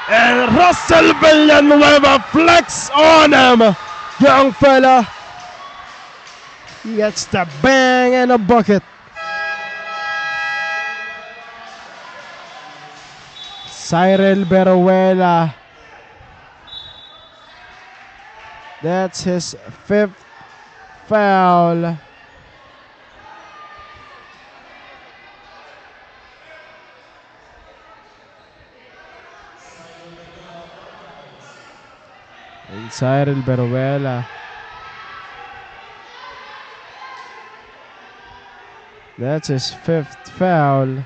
And Russell Villanueva flex on him. Young fella. He gets the bang and a bucket. Cyril Beruela That's his 5th foul. And Cyril Beruela. That's his 5th foul.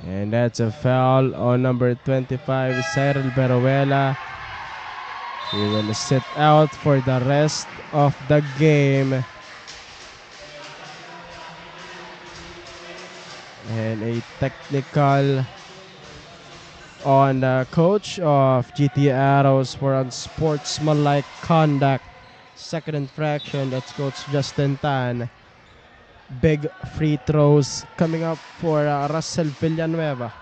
And that's a foul on number 25, Cyril Beruela. He will sit out for the rest of the game. And a technical on the coach of GTA Arrows for unsportsmanlike conduct. Second infraction, that's Coach Justin Tan. Big free throws coming up for Russell Villanueva.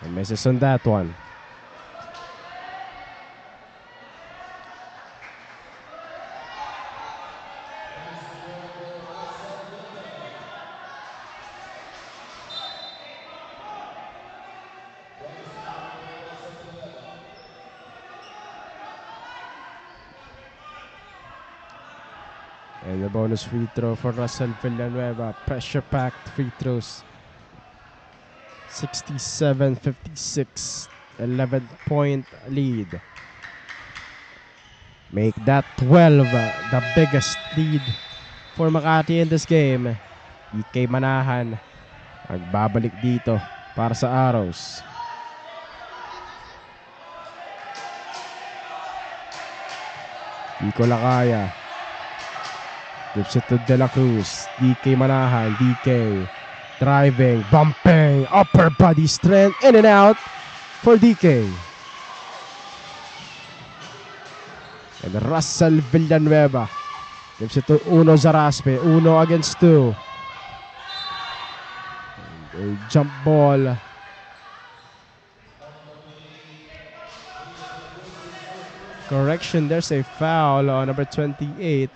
And misses on that one. And the bonus free throw for Russell Villanueva. Pressure-packed free throws. 67-56. 11-point lead. Make that 12 the biggest lead for Makati in this game. DK Manahan magbabalik dito para sa Arrows. Nico Lacaya. Gives it to De La Cruz. DK Manahan. DK driving, bumping, upper body strength, in and out for DK. And Russell Villanueva gives it to Uno Zaraspe. Uno against two. And a jump ball. Correction, there's a foul on number 28.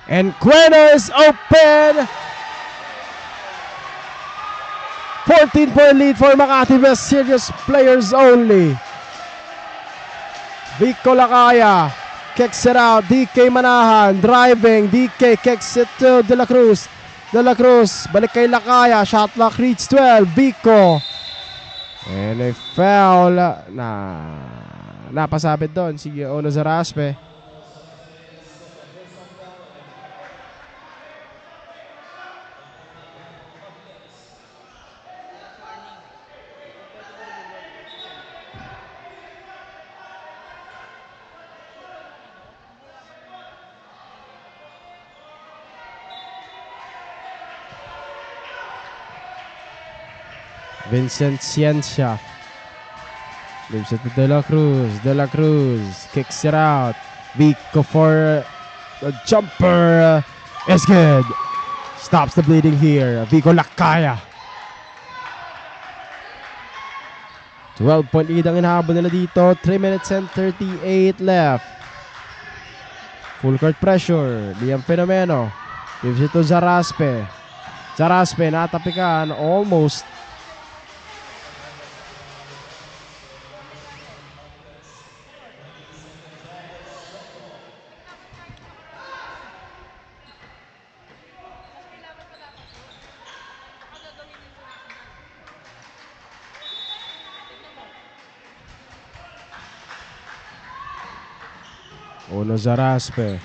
And Queno is open. 14-point lead for Makati West. Serious players only. Vico Lacaya kicks it out. DK Manahan driving. DK kicks it to De La Cruz. De La Cruz balik kay Lacaya. Shot clock reads 12. Vico. And a foul na napasabit doon si Ono Zaraspe. Vincent Ciencia. Gives it to De La Cruz. De La Cruz kicks it out. Vico for a jumper. Is good. Stops the bleeding here. Vico Lakaya. 12-point lead ang inahabol nila dito. 3 minutes and 38 left. Full court pressure. Liam Fenomeno. Gives it to Zaraspe. Zaraspe natapikan. Almost. Uno Zaraspe.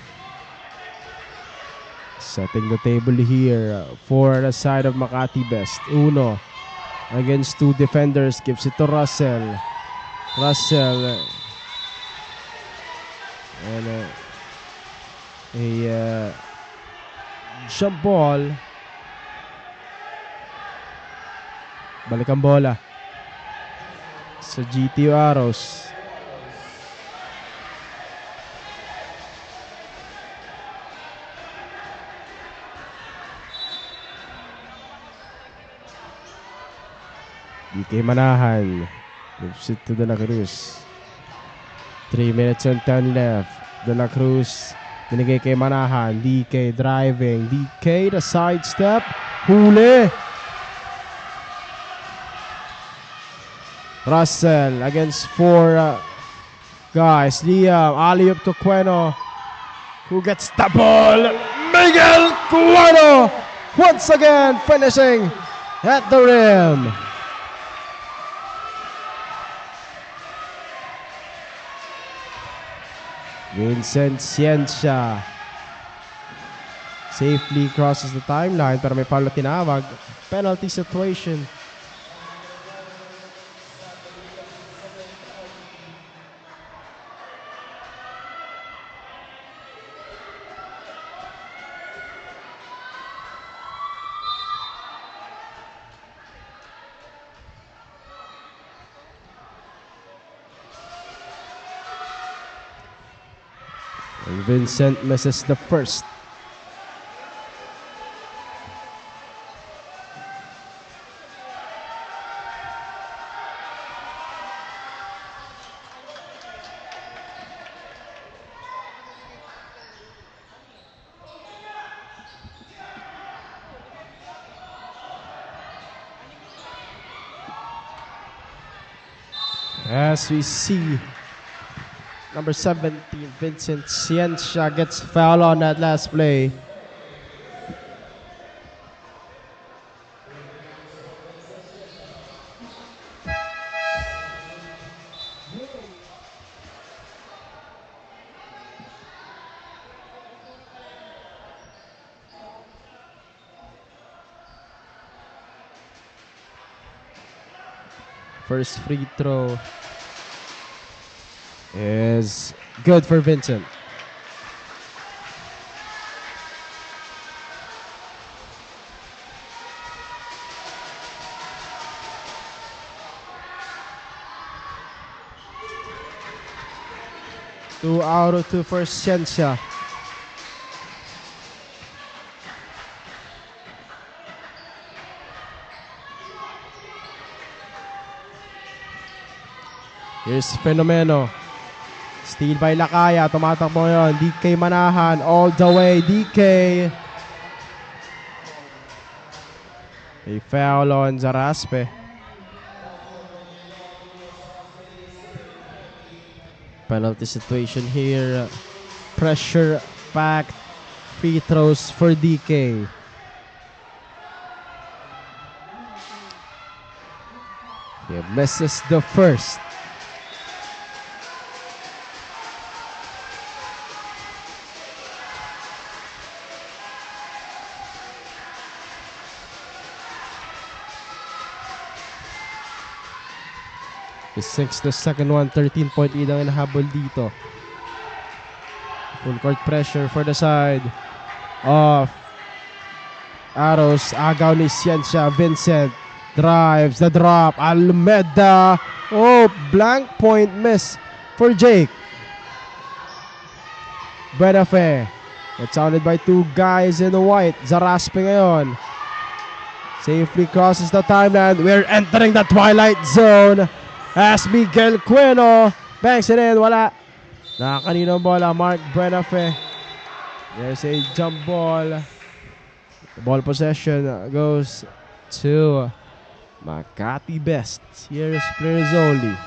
Setting the table here for the side of Makati Best. Uno against two defenders. Gives it to Russell. Russell. And a jump ball. Balik ang bola sa GTU Arrows. DK Manahan gives it to De La Cruz. 3 minutes and 10 left. De La Cruz binigay kay Manahan. DK driving. DK the sidestep. Huli. Russell against four guys. Liam. Alley-oop to Cueno. Who gets the ball? Miguel Cueno. Once again finishing at the rim. Vincent Ciencia safely crosses the timeline pero may foul na tinawag. Penalty situation. And Vincent misses the first. As we see, number 17, Vincent Ciencia gets foul on that last play. First free throw is good for Vincent. Two out of two for Ciencia. Here's Fenomeno. Steal by Lakaya. Tumatakbo ngayon. DK Manahan all the way. DK. A foul on Zaraspe. Penalty situation here. Pressure packed free throws for DK. He misses the first. He sinks the second one. 13-point lead ang inahabol dito. Full court pressure for the side of Arrows. Agaw ni Ciencia. Vincent Drives the drop. Almeda. Oh, blank point miss for Jake. Benafe. It's sounded by two guys in white. Zaraspe ngayon. Safely crosses the timeline. We're entering the twilight zone as Miguel Cueno banks it in. Wala. Nakaninong bola. Mark Benafe. There's a jump ball. The ball possession goes to Makati Best. Here's Prizzoli.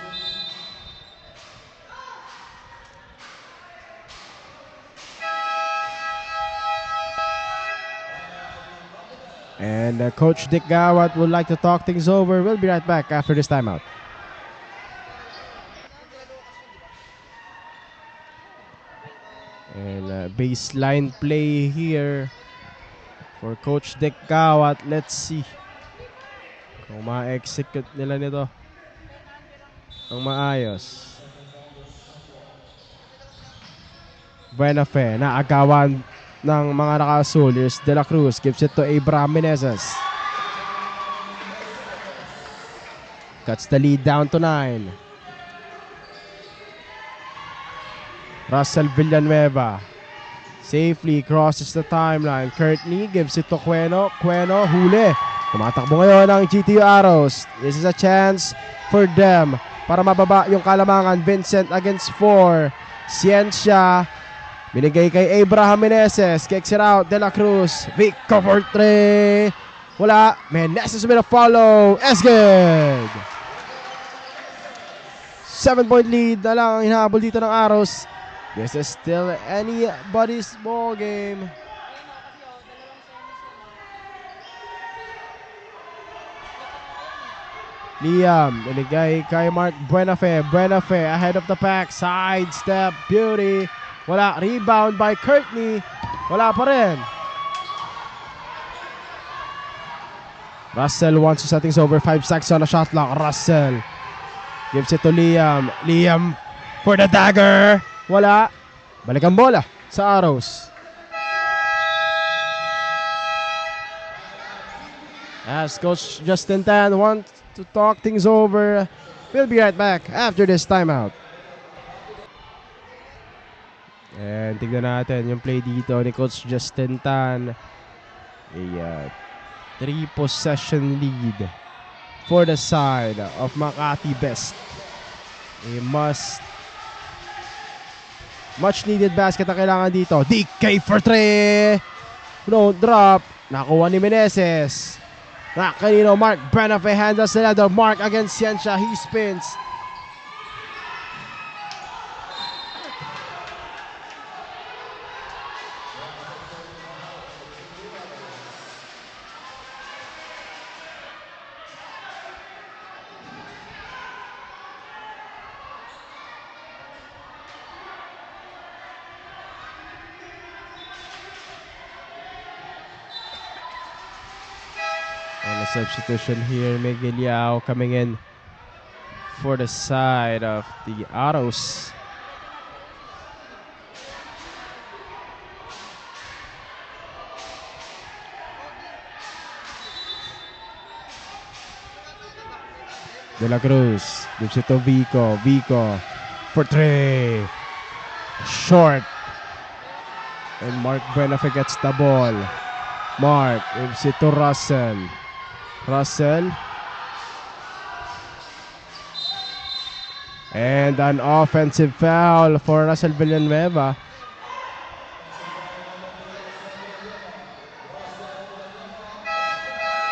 And Coach Dick Gawat would like to talk things over. We'll be right back after this timeout. And baseline play here for Coach Dick Gawat. Let's see kung ma-execute nila nito ang maayos. Benafe, naagawan ng mga naka-asul. Here's De La Cruz, gives it to Abraham Meneses. Cuts the lead down to 9. Russell Villanueva safely crosses the timeline. Courtney gives it to Cueno. Cueno, huli. Tumatakbo ngayon ang GTU Arrows. This is a chance for them para mababa yung kalamangan. Vincent against 4. Ciencia. Binigay kay Abraham Meneses. Kicks it out. De La Cruz. Vico for 3. Wala. Meneses with a follow. It's good. 7-point lead na lang ang hinahabol dito ng Arrows. This is still anybody's ball game. Liam, binigay kay Mark Benafe. Benafe ahead of the pack. Sidestep. Beauty. Wala. Rebound by Courtney. Wala pa rin. Russell wants to set things over. 5 seconds on the shot clock. Russell gives it to Liam. Liam for the dagger. Wala. Balik ang bola sa Arrows. As Coach Justin Tan wants to talk things over, we'll be right back after this timeout. And tignan natin yung play dito ni Coach Justin Tan. A 3-possession lead for the side of Makati Best. A much needed basket ang kailangan dito. DK for 3. No drop. Nakuha ni Meneses. Nakanino Mark Benafe handles the ladder. Mark against Ciencia. He spins. Substitution here, Miguel Yao coming in for the side of the Arrows. De La Cruz gives it to Vico. Vico for 3. Short. And Mark Benafe gets the ball. Mark gives it to Russell. Russell. And an offensive foul for Russell Villanueva.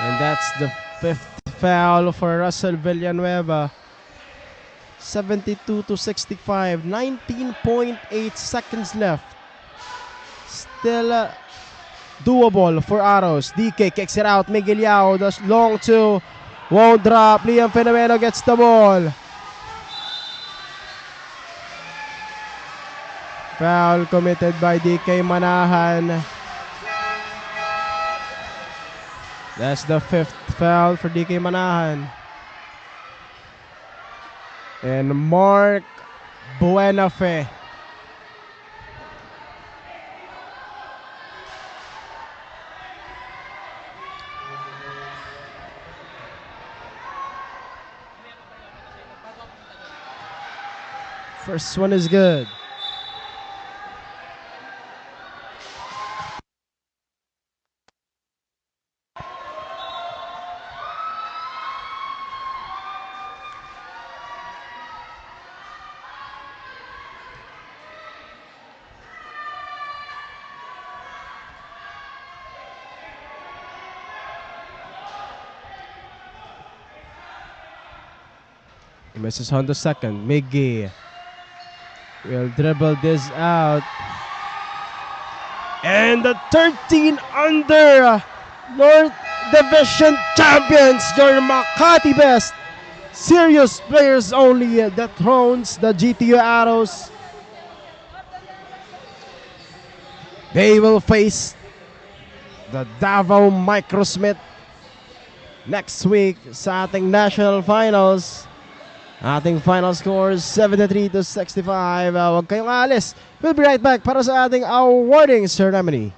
And that's the 5th foul for Russell Villanueva. 72-65. 19.8 seconds left. Still doable for Arrows. DK kicks it out. Miguel Yao does long 2. Won't drop. Liam Fenomeno gets the ball. Foul committed by DK Manahan. That's the 5th foul for DK Manahan. And Mark Benafe First one is good. He misses on the second. Miggy will dribble this out. And the 13 under North Division champions, your Makati Best. Serious players only dethrones the GTU Arrows. They will face the Davao Microsmith next week sa ating national finals. Ating final score is 73-65. Huwag kayong alis. We'll be right back para sa ating awarding ceremony.